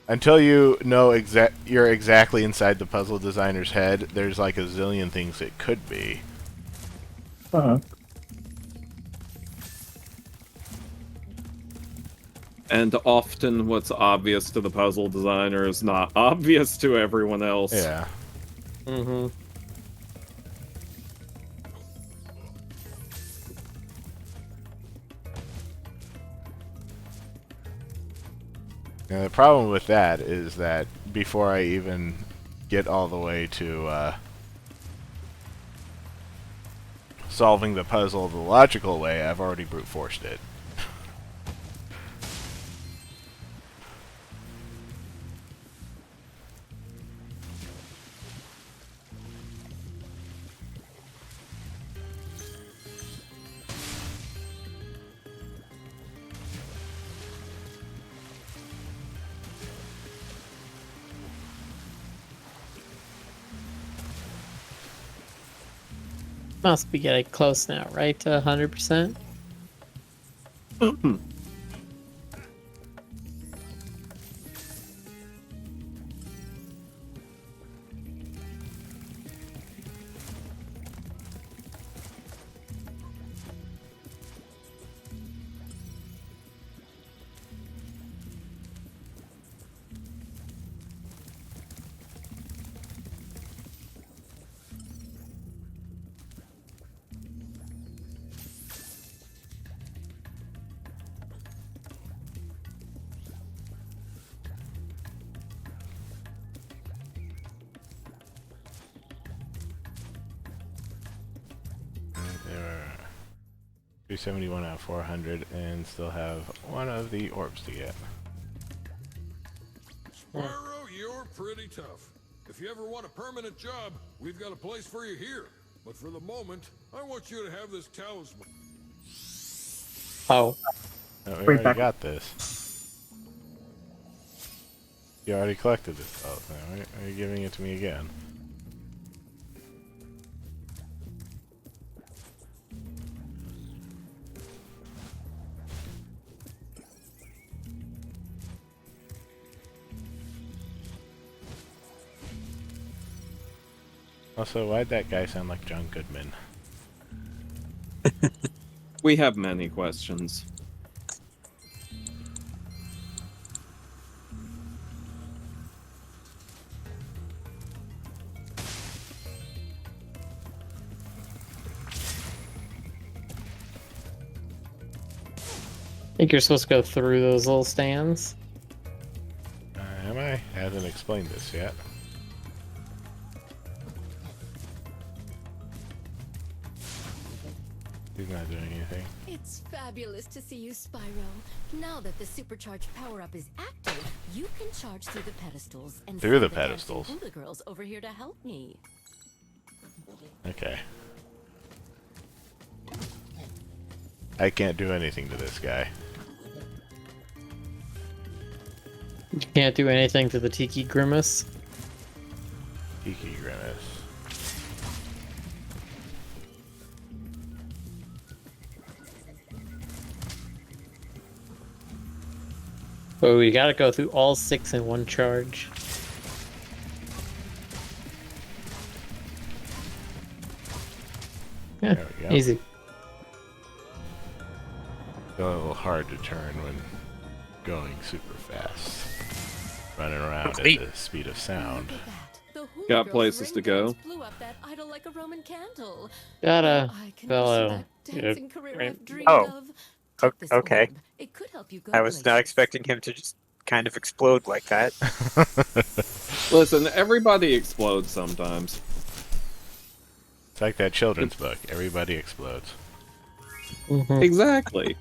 until you know you're exactly inside the puzzle designer's head, there's like a zillion things it could be. Uh-huh. And often what's obvious to the puzzle designer is not obvious to everyone else. Yeah. Mm-hmm. And the problem with that is that before I even get all the way to solving the puzzle the logical way, I've already brute forced it. Must be getting close now, right? To 100%? There are 371 out of 400 and still have one of the orbs to get. Spyro, you're pretty tough. If you ever want a permanent job, we've got a place for you here. But for the moment, I want you to have this talisman. Oh. Oh, we Right already back. got this. You already collected this. Oh, now are you giving it to me again? Also, why'd that guy sound like John Goodman? We have many questions. I think you're supposed to go through those little stands. Am I? Hasn't explained this yet. He's not doing anything. It's fabulous to see you, Spyro. Now that the supercharged power-up is active, you can charge through the pedestals and Through send the dancing pedestals. hula girls over here to help me. Okay. I can't do anything to this guy. You can't do anything to the Tiki Grimace. Tiki Grimace. Oh, we gotta go through all 6 in one charge. Yeah, There we go. easy. A little hard to turn when going super fast. Running around at the speed of sound. Look at that. The hula Got girls' places to ring go. dance blew up that idol like a Roman candle. Gotta I can fellow. pursue that dancing career I've dreamed Oh. of. Take this Okay. orb. It could help you go I was not places. expecting him to just kind of explode like that. Listen, everybody explodes sometimes. It's like that children's book. Everybody explodes. Mhm. Exactly.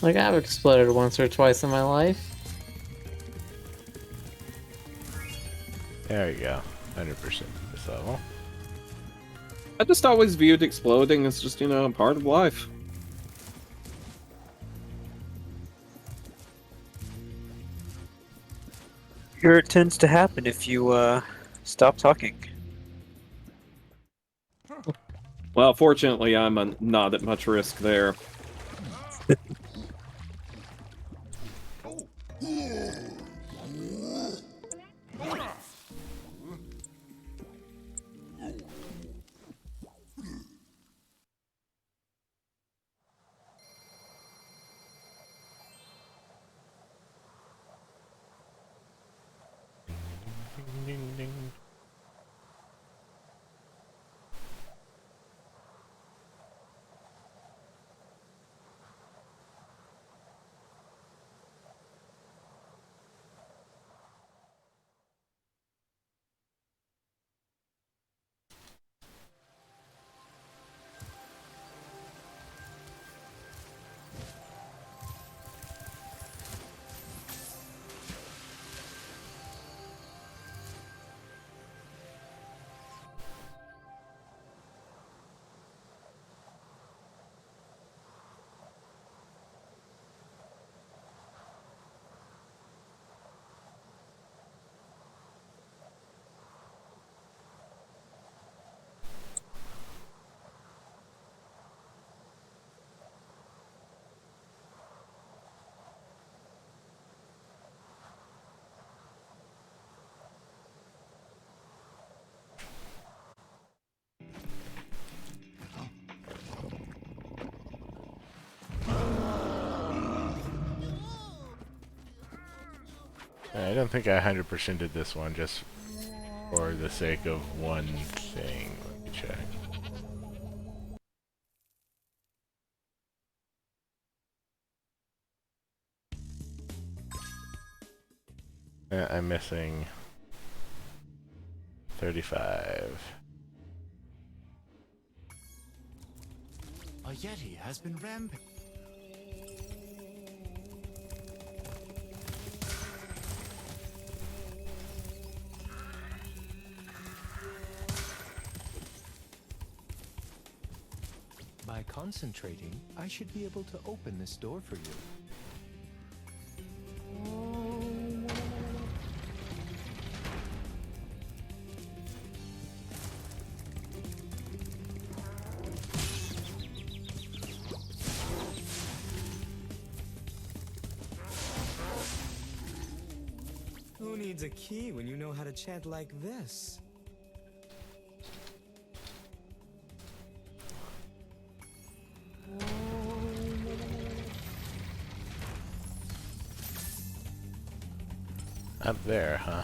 Like, I've exploded once or twice in my life. There you go. 100% this level. I just always viewed exploding as just, part of life. Here it tends to happen if you stop talking. Well, fortunately, I'm not at much risk there. Ding, ding. I don't think I 100% did this one just for the sake of one thing. Let me check. I'm missing 35. A Yeti has been rampaging. By concentrating, I should be able to open this door for you. Who needs a key when you know how to chant like this? Up there, huh?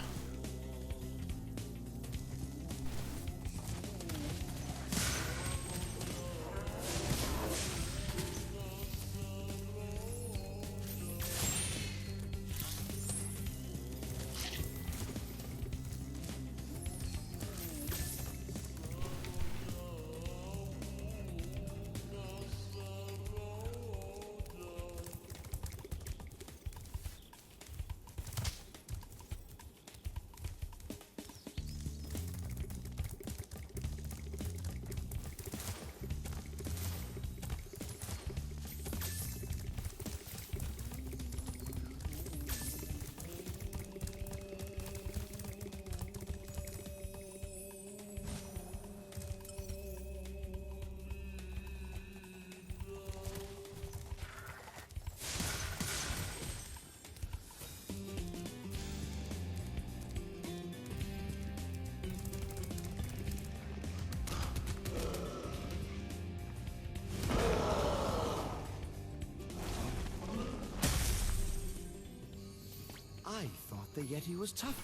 the Yeti was tough.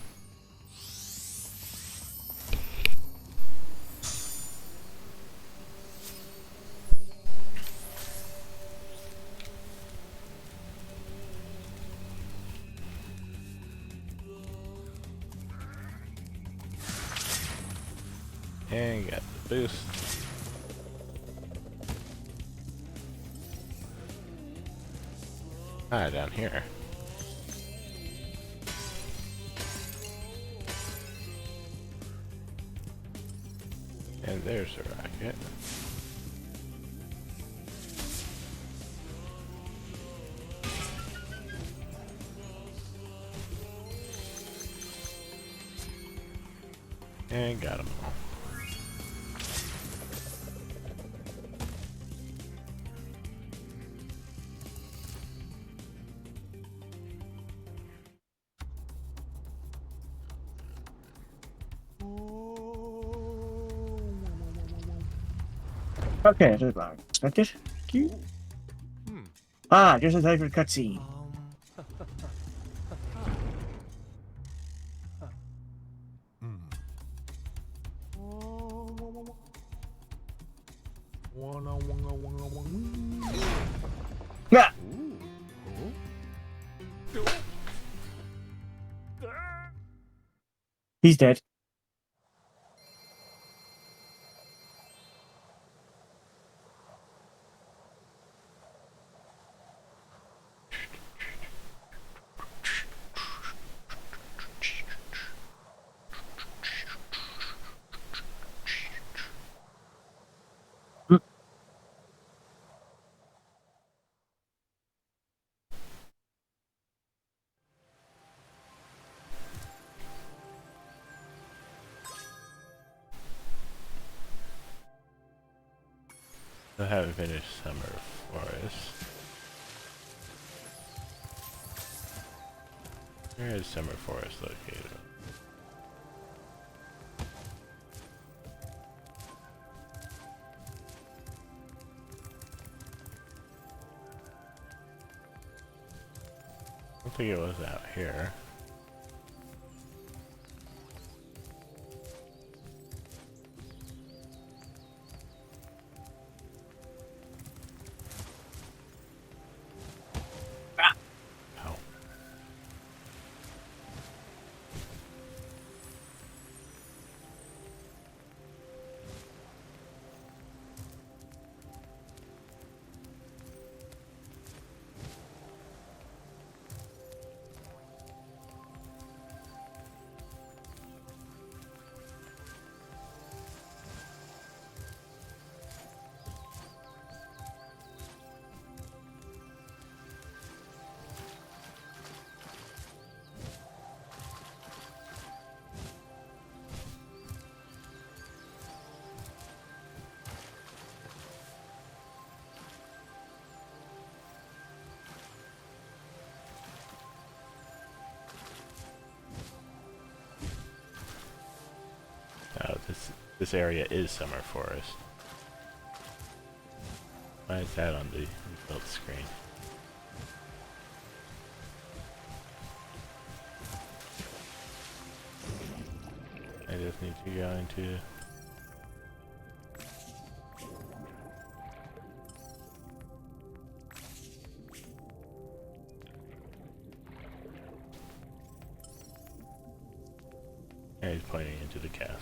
And got the boost. Ah, down here. And there's the rocket. And got them all. Okay, that's fine. Expected. Cute. Ah, just in time for the cutscene. Yeah. He's dead. I haven't finished Summer Forest. Where is Summer Forest located? I don't think it was out here. Ow. Oh, this area is Summer Forest. Why is that on the build screen? I just need to go into... And he's pointing into the castle.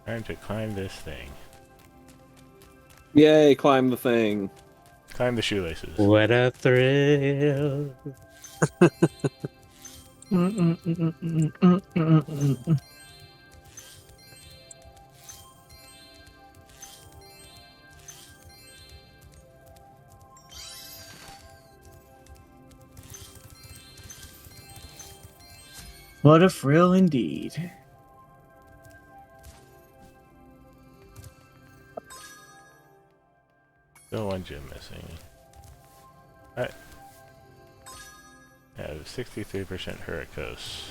Time to climb this thing. Yay, climb the thing. Climb the shoelaces. What a thrill. What a thrill indeed. one gem missing. I have 63% Hurricos.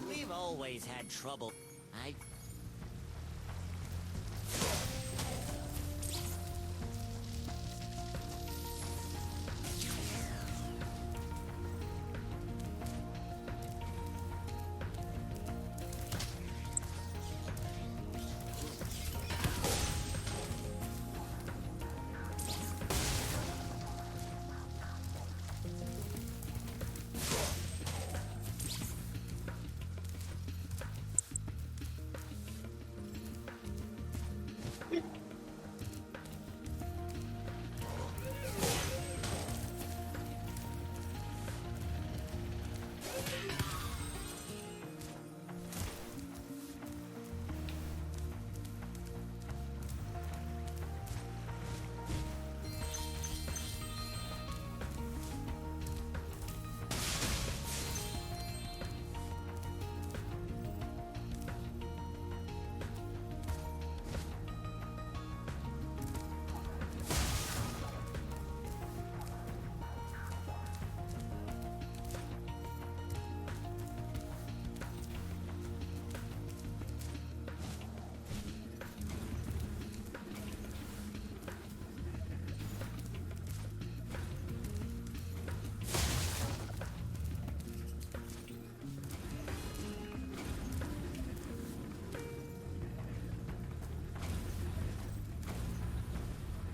We've always had trouble.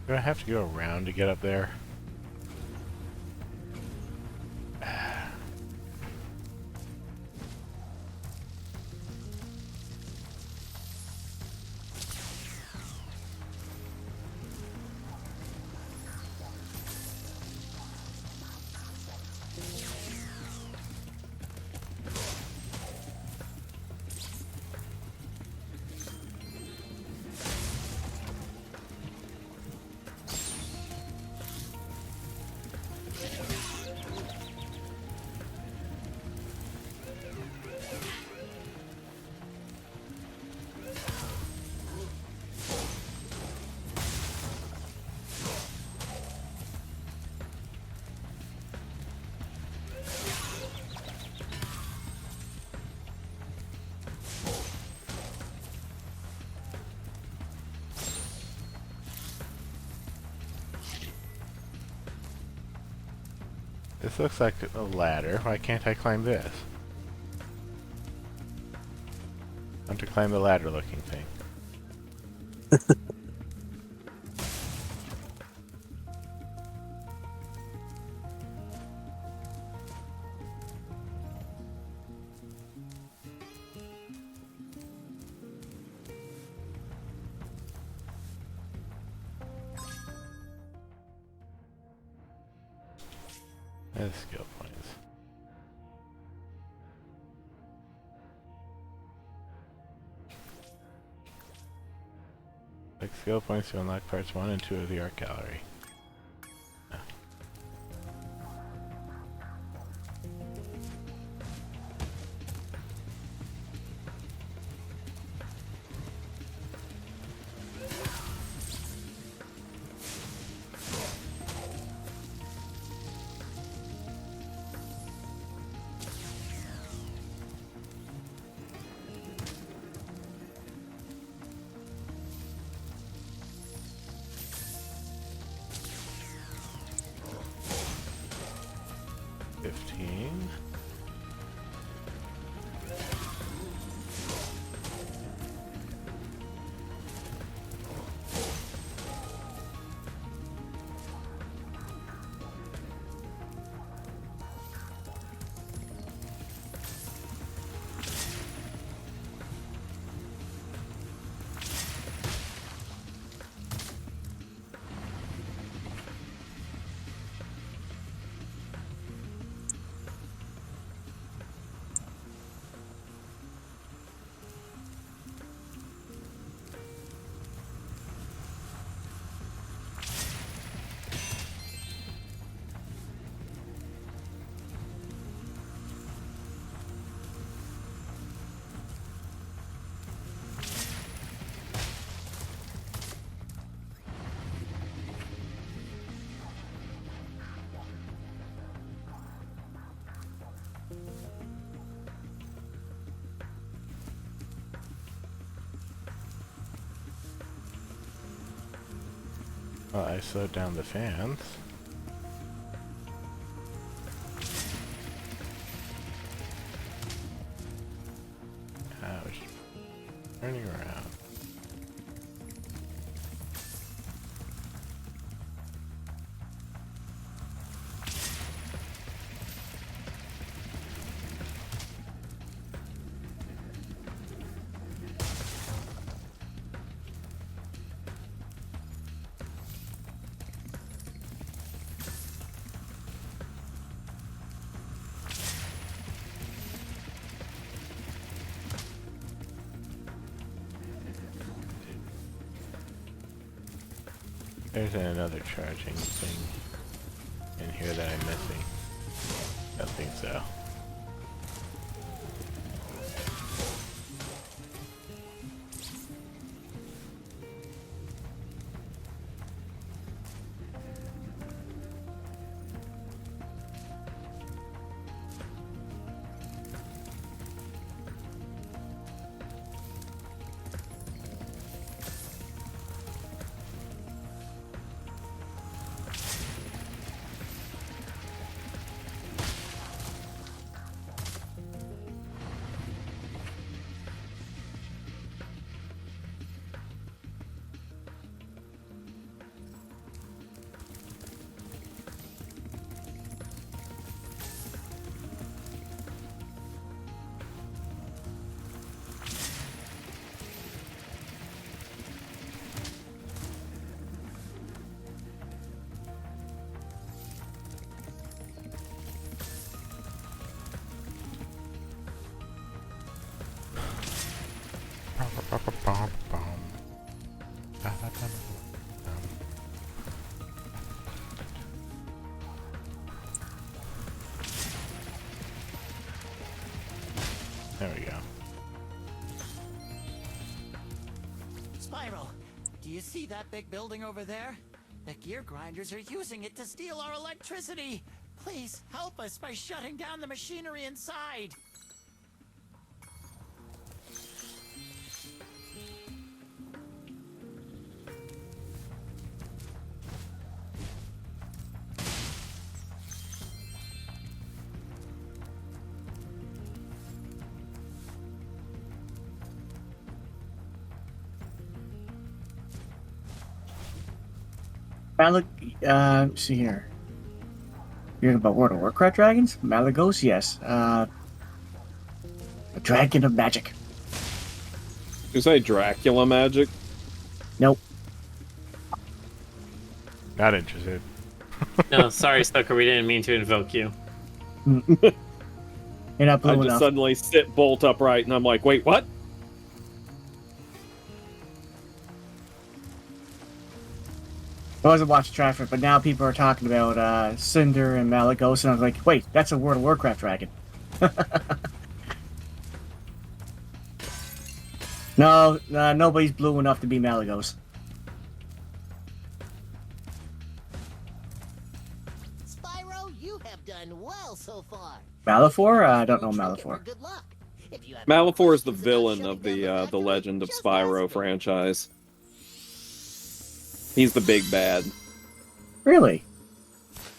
Do I have to go around to get up there? This looks like a ladder. Why can't I climb this? I want to climb the ladder looking thing. There's skill points. Like skill points to unlock parts 1 and 2 of the art gallery. Ah. Well, I slowed down the fans. Ouch. Turning around. There's another charging thing in here that I'm missing. Don't think so. There we go. Spyro, do you see that big building over there? The gear grinders are using it to steal our electricity. Please help us by shutting down the machinery inside. Let's see here. You're talking about World of Warcraft dragons? Malagos, yes. A dragon of magic. You say Dracula magic? Nope. Not interested. No, sorry, Stoker, we didn't mean to invoke you. You're not blue I just enough. suddenly sit bolt upright and I'm like, wait, what? I wasn't watching traffic, but now people are talking about Cinder and Malagos, and I was like, wait, that's a World of Warcraft dragon. No, nobody's blue enough to be Malagos. Spyro, you have done well so far. Malifor? I don't know Malifor. Good luck. If you have Malifor is the questions about villain shutting of down the factory, Legend of just Spyro ask me. franchise. He's the big bad. Really?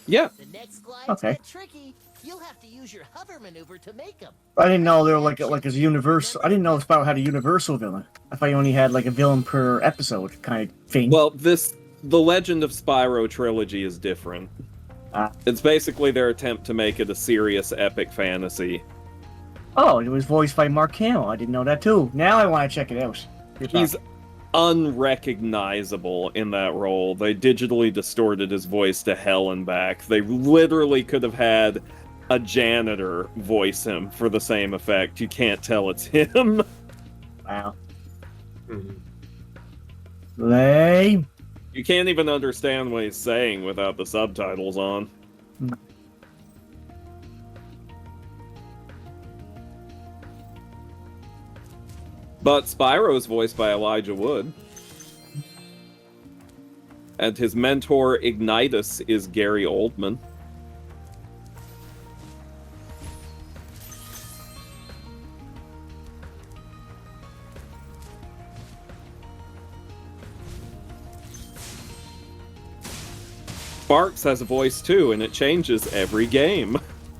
Yeah. The next glides Okay. get tricky. You'll have to use your hover maneuver to make them. I didn't know they were like a universal. I didn't know Spyro had a universal villain. I thought you only had like a villain per episode kind of thing. Well, the Legend of Spyro trilogy is different. It's basically their attempt to make it a serious epic fantasy. Oh, it was voiced by Mark Hamill. I didn't know that too. Now I want to check it out. He's unrecognizable in that role. They digitally distorted his voice to hell and back. They literally could have had a janitor voice him for the same effect. You can't tell it's him. Wow. Mm-hmm. Lame. You can't even understand what he's saying without the subtitles on. But Spyro's voiced by Elijah Wood. And his mentor, Ignitus, is Gary Oldman. Sparks has a voice too, and it changes every game.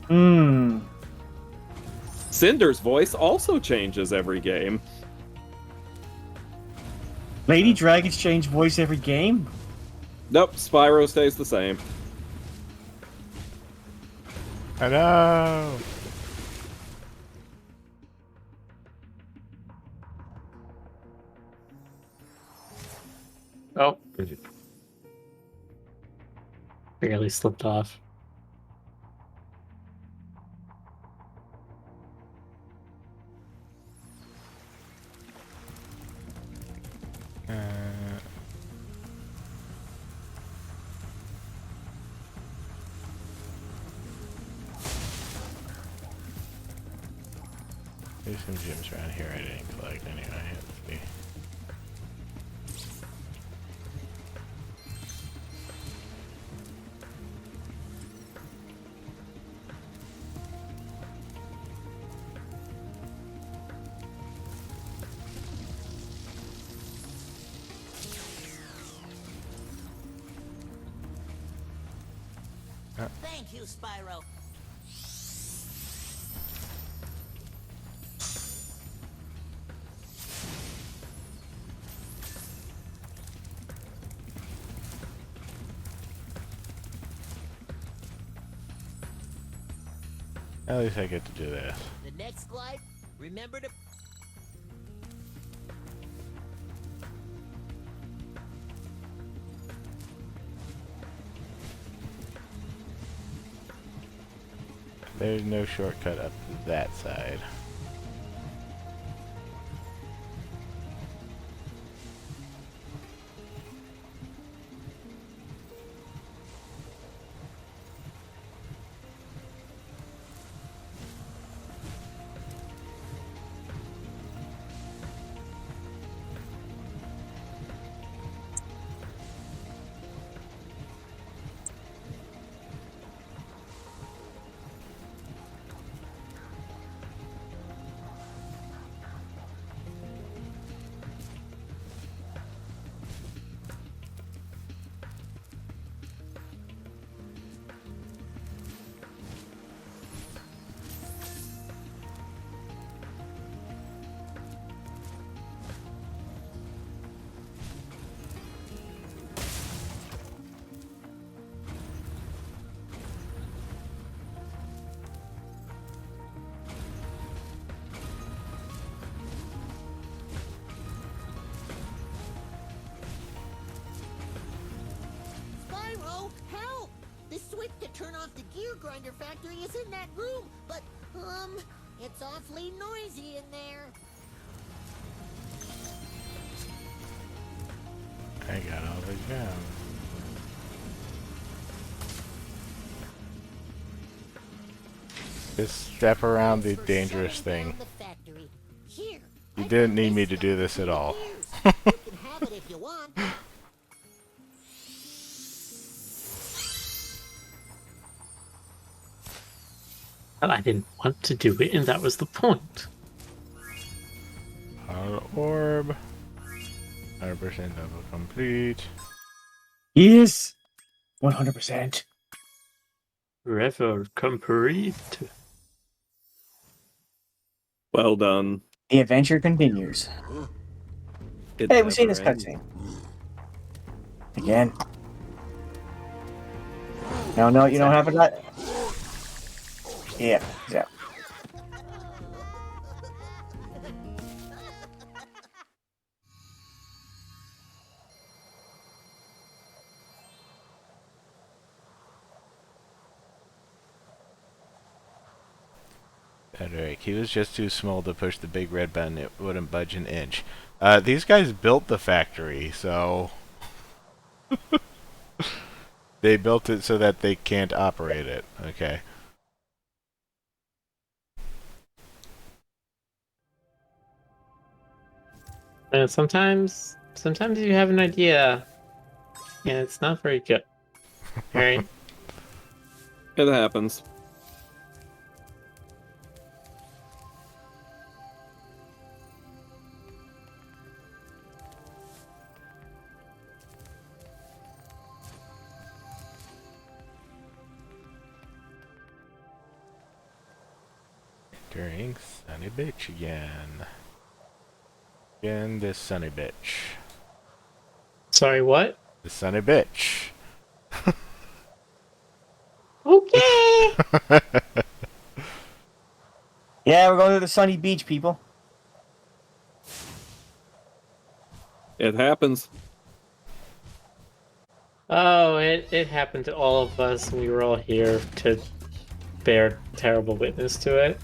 Hmm. Cinder's voice also changes every game. Lady Dragons change voice every game? Nope, Spyro stays the same. I know. Oh. Barely slipped off. There's some gems around here I didn't collect anyway. Let's see. Thank you, Spyro. At least I get to do this. The next glide, remember to... There's no shortcut up that side. Spyro, help! The switch to turn off the gear grinder factory is in that room, but, it's awfully noisy in there. I got all the gems. Just step around the dangerous thing. Here, You didn't need me to do this at all. you can have it if you want. Well, I didn't want to do it, and that was the point. Our orb. 100% level complete. Yes! 100%. Revel complete. Well done. The adventure continues. It Hey, we see never this ends. cutscene. Again. No, you don't have it. Yeah, yeah. Frederick, he was just too small to push the big red button. It wouldn't budge an inch. These guys built the factory, so... They built it so that they can't operate it. Okay. And sometimes you have an idea, and it's not very good. Alright? It happens. Drink sunny bitch again. Again, this sunny bitch. Sorry, what? The sunny bitch. Okay. Yeah, we're going to the sunny beach, people. It happens. Oh, it happened to all of us, and we were all here to bear terrible witness to it.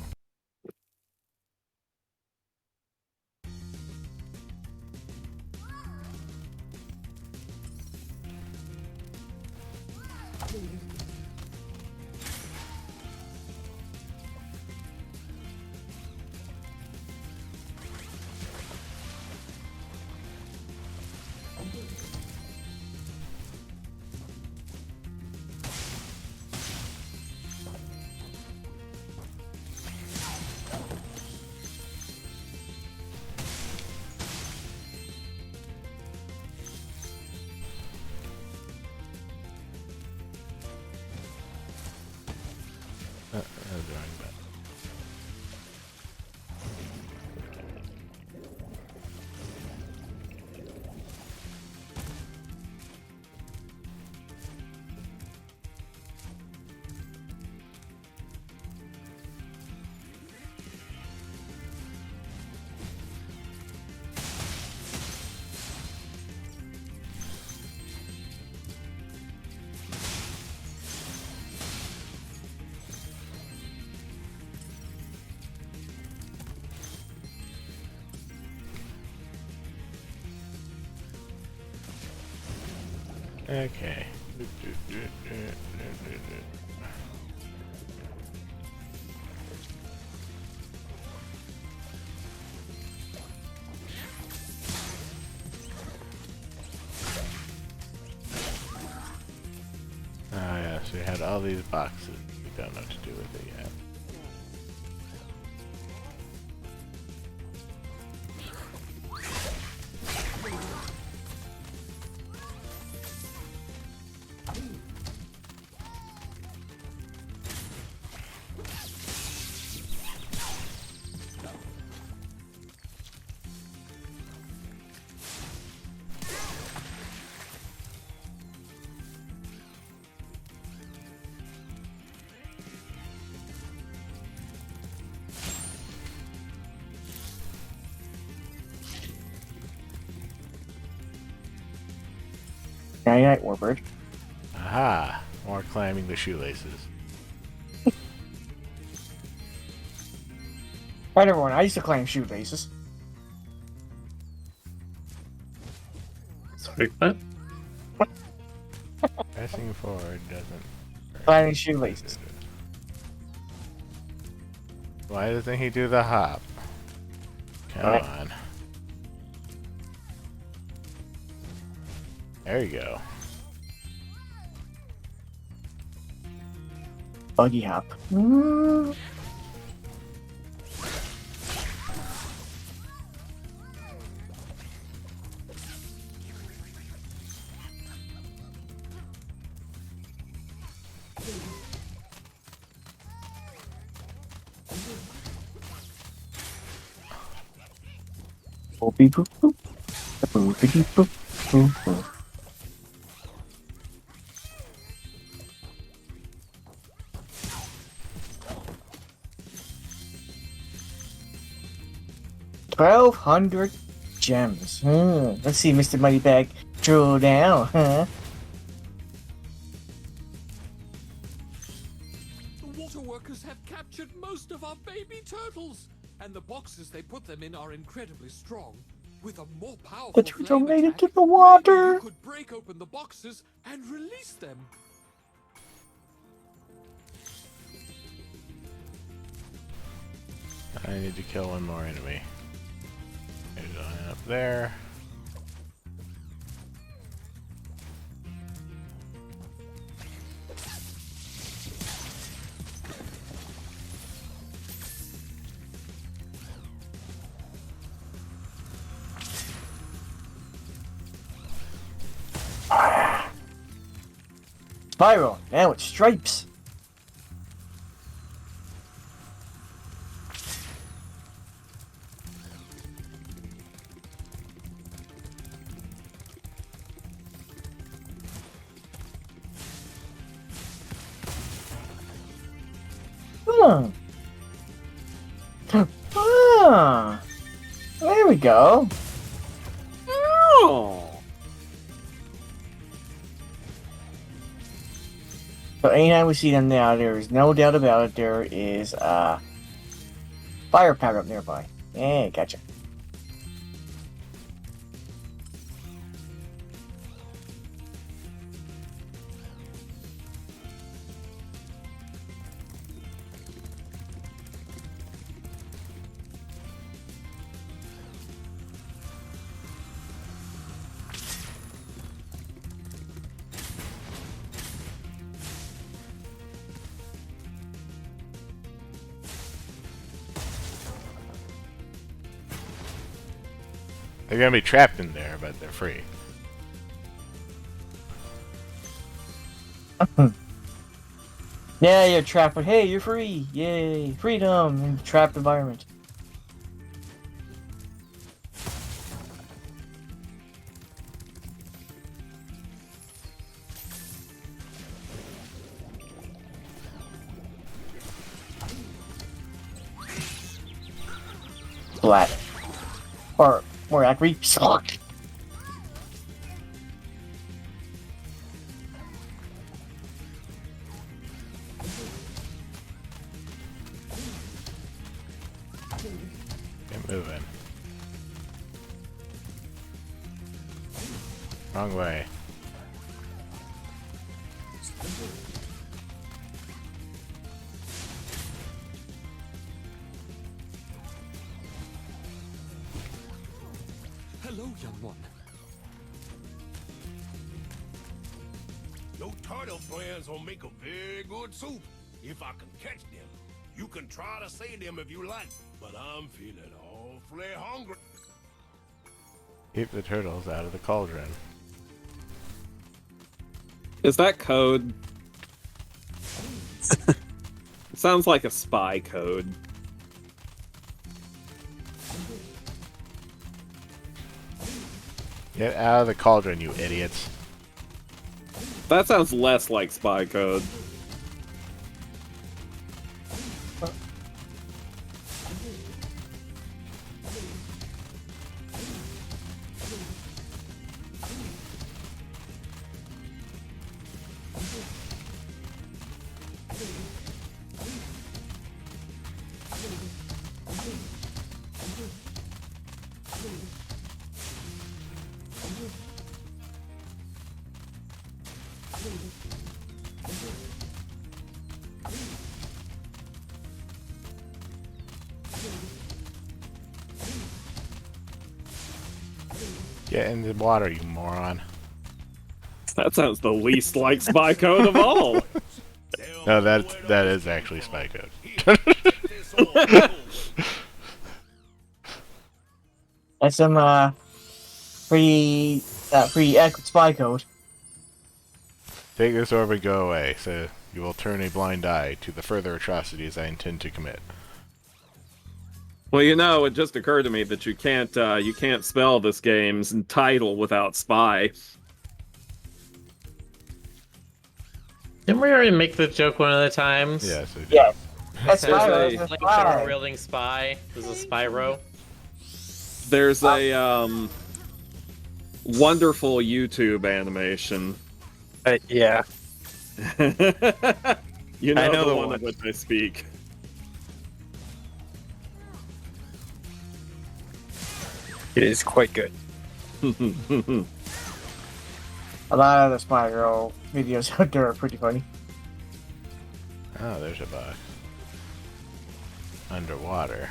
Drawing back. Okay. Ah, yeah, so we had all these boxes. We don't know what to do with it yet. Night night, Warbird. Aha! More climbing the shoelaces. Right, everyone. I used to climb shoelaces. Sorry, what? Pressing forward doesn't... Climbing shoelaces. Why doesn't he do the hop? Come Alright. on. There you go. Buggy hop. Boopy boop boop. Boopity boop boop boop. $1,200 gems. Let's see, Mr. Moneybag. Drill down, huh? The water workers have captured most of our baby turtles, and the boxes they put them in are incredibly strong. With a more powerful The turtle flame made it attack, to the maybe water. you could break open the boxes and release them. I need to kill one more enemy. There's one up there. Spyro, now it's stripes. Oh. Ah. There we go. Oh. So anytime we see them now, there is no doubt about it. There is fire power up nearby. Yeah, gotcha. They're gonna be trapped in there, but they're free. Yeah, you're trapped, but hey, you're free! Yay! Freedom in trapped environment. Flat. Or more accurately, sucked. Get moving. Wrong way. Hello, young one. Your turtle friends will make a very good soup if I can catch them. You can try to save them if you like, but I'm feeling awfully hungry. Keep the turtles out of the cauldron. Is that code? Sounds like a spy code. Get out of the cauldron, you idiots. That sounds less like spy code. Get in the water, you moron. That sounds the least like spy code of all. No, that is actually spy code. That's some pretty accurate spy code. Take this orb and go away, so you will turn a blind eye to the further atrocities I intend to commit. Well, you know, it just occurred to me that you can't spell this game's title without spy. Didn't we already make the joke one of the times? Yes, we did. Yeah. That's There's Spyro. a- That's Like Spyro. the wielding spy. This is Spyro. There's a wonderful YouTube animation. Yeah. You know, I know the the one one. of which I speak. It is quite good. A lot of the Spyro videos out there are pretty funny. Oh, there's a box. Underwater.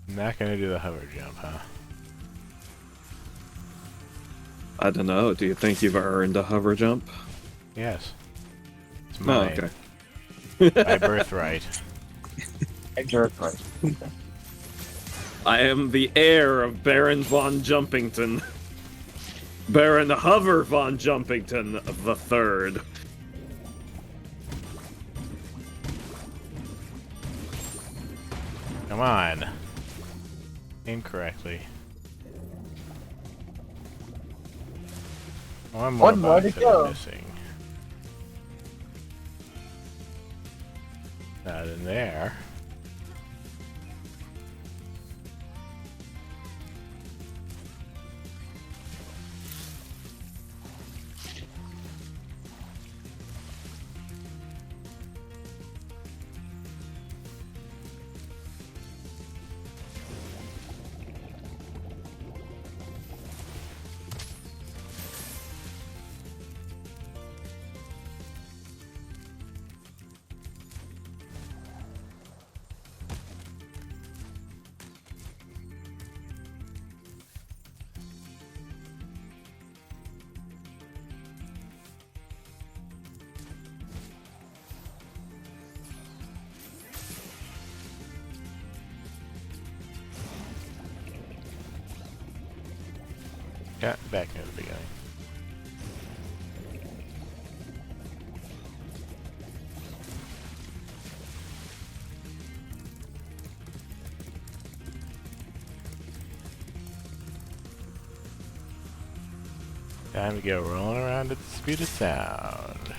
Not gonna do the hover jump, huh? I don't know. Do you think you've earned a hover jump? Yes. It's Oh, mine. okay. My birthright. Exactly. I am the heir of Baron von Jumpington. Baron Hover von Jumpington the Third. Come on. Incorrectly. One more One more box to that I'm go. missing. Not in there. Yeah, back near the beginning. Time to go rolling around at the speed of sound.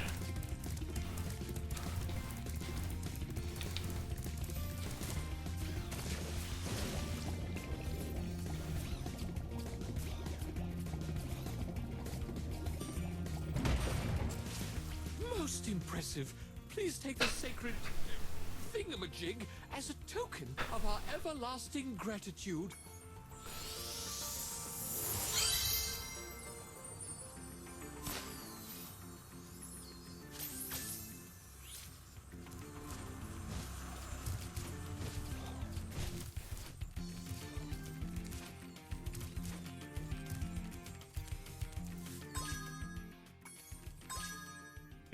Most impressive. Please take the sacred thingamajig as a token of our everlasting gratitude.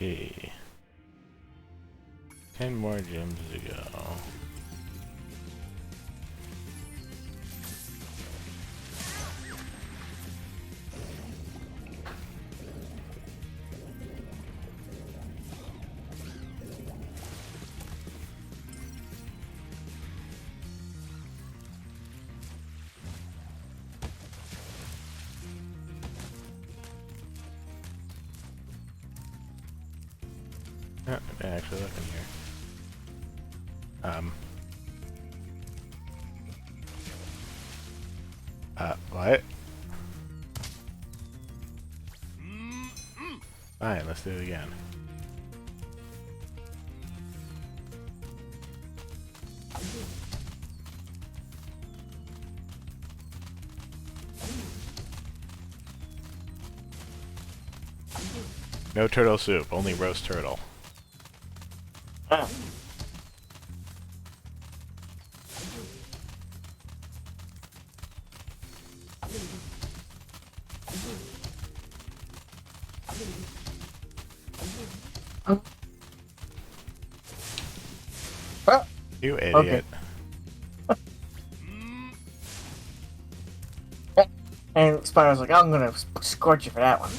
Okay. 10 more gems to go. Oh, actually look in here. What? Fine, let's do it again. No turtle soup, only roast turtle. Ah. Ah. You idiot. And Spyro's like, I'm gonna scorch you for that one.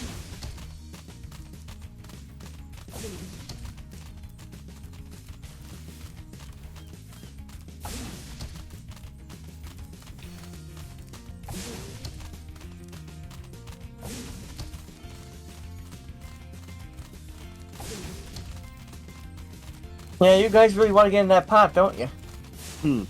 Yeah, you guys really want to get in that pot, don't you? Hmm.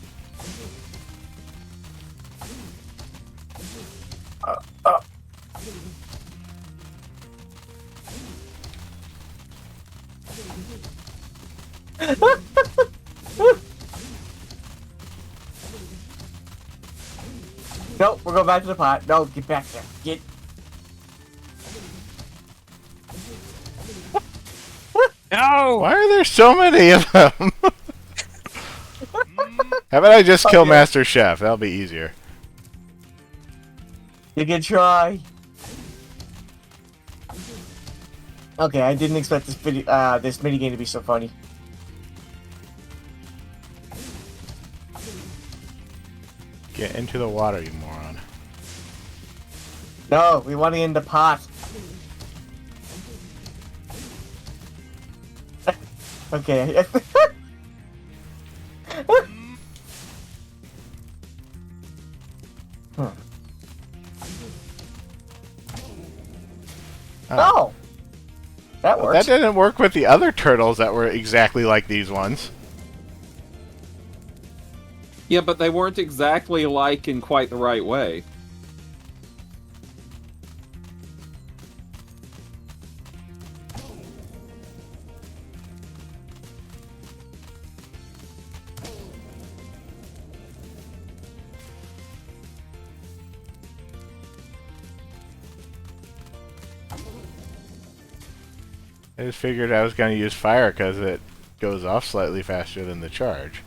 Nope, we're going back to the pot. No, get back there. Get. No! Why are there so many of them? How about I just kill Okay. Master Chef? That'll be easier. You can try. Okay, I didn't expect this video, this minigame to be so funny. Get into the water, you moron. No, we want to get in the pot. Okay. Oh! That Well, works. that didn't work with the other turtles that were exactly like these ones. Yeah, but they weren't exactly like in quite the right way. I just figured I was going to use fire because it goes off slightly faster than the charge.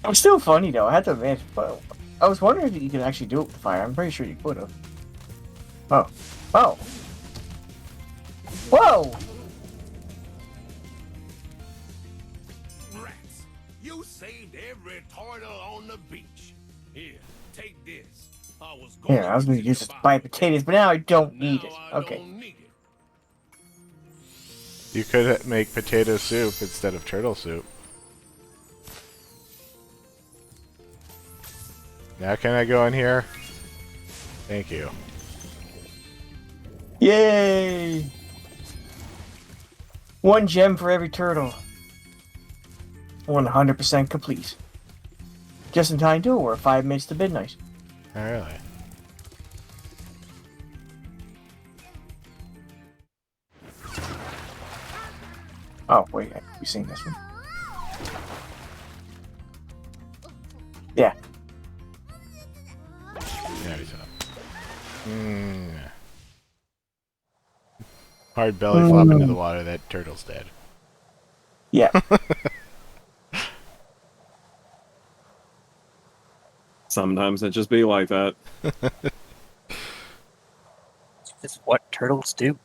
It was still funny though, I had to admit, but I was wondering if you could actually do it with fire. I'm pretty sure you could have. Oh. Oh! Whoa! Rats, you saved every turtle on the beach. Here, take this. I was Here, I was going to use this to buy potatoes, but now I don't need it. Okay. You could make potato soup instead of turtle soup. Now can I go in here? Thank you. Yay! 1 gem for every turtle. 100% complete. Just in time too, or 5 minutes to midnight. Oh, really? Oh, wait, we've seen this one. Yeah. Yeah, we saw. Hard belly flop into the water, that turtle's dead. Yeah. Sometimes it just be like that. It's what turtles do.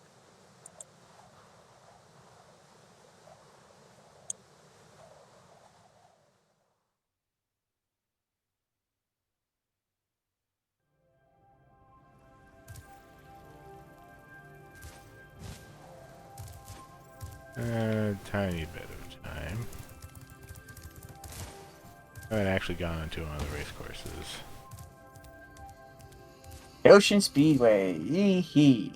Tiny bit of time. I haven't actually gone onto one of the race courses. Ocean Speedway. Yee-hee.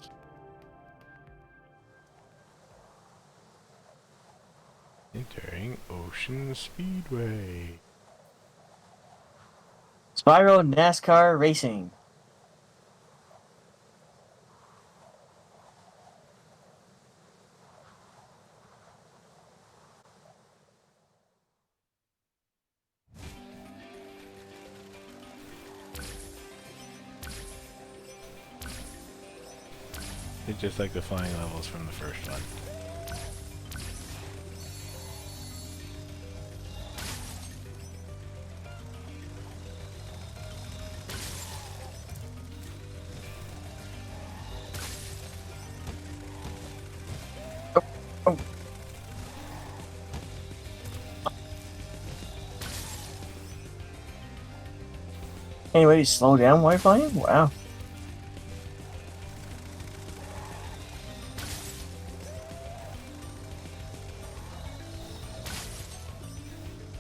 Entering Ocean Speedway. Spyro NASCAR Racing. It's just like the flying levels from the first one. Oh. Anyway, slow down while flying? Wow.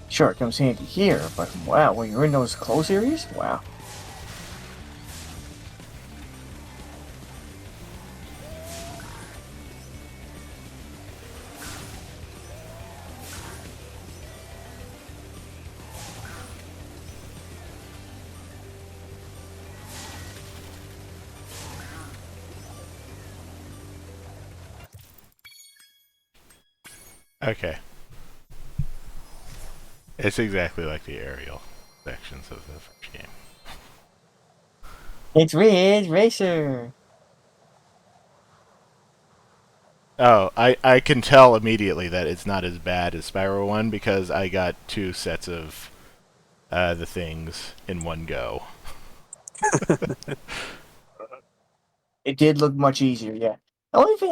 Sure, it comes handy here, but wow, when you're in those close areas? Wow. Okay. It's exactly like the aerial sections of the first game. It's Ridge Racer. Oh, I can tell immediately that it's not as bad as Spyro 1 because I got 2 sets of the things in one go. It did look much easier, yeah. The only thing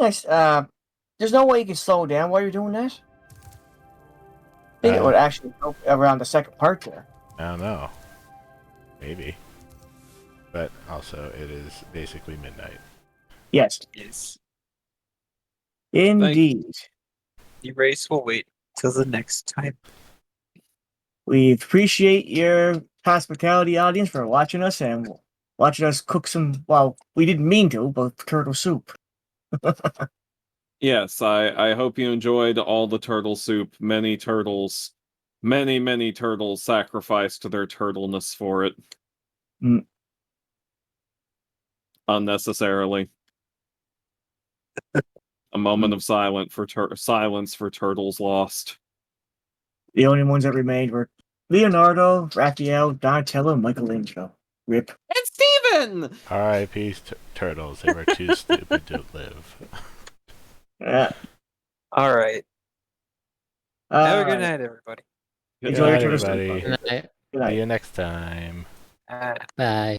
there's no way you can slow down while you're doing that. I think it would actually help around the second part there. I don't know. Maybe. But also, it is basically midnight. Yes. Yes. Indeed. Erase will wait till the next time. We appreciate your hospitality, audience, for watching us and watching us cook some, well, we didn't mean to, but turtle soup. Yes, I hope you enjoyed all the turtle soup. Many turtles, many turtles sacrificed their turtleness for it. Mm. Unnecessarily. A moment of silence for turtles lost. The only ones that remained were Leonardo, Raphael, Donatello, and Michelangelo. Rip. And Steven! R.I.P. Turtles. They were too stupid to live. Yeah. All right. Have a good night, everybody. Good Enjoy your night, turtle soup. everybody. Good night. Good night. See you next time. Bye.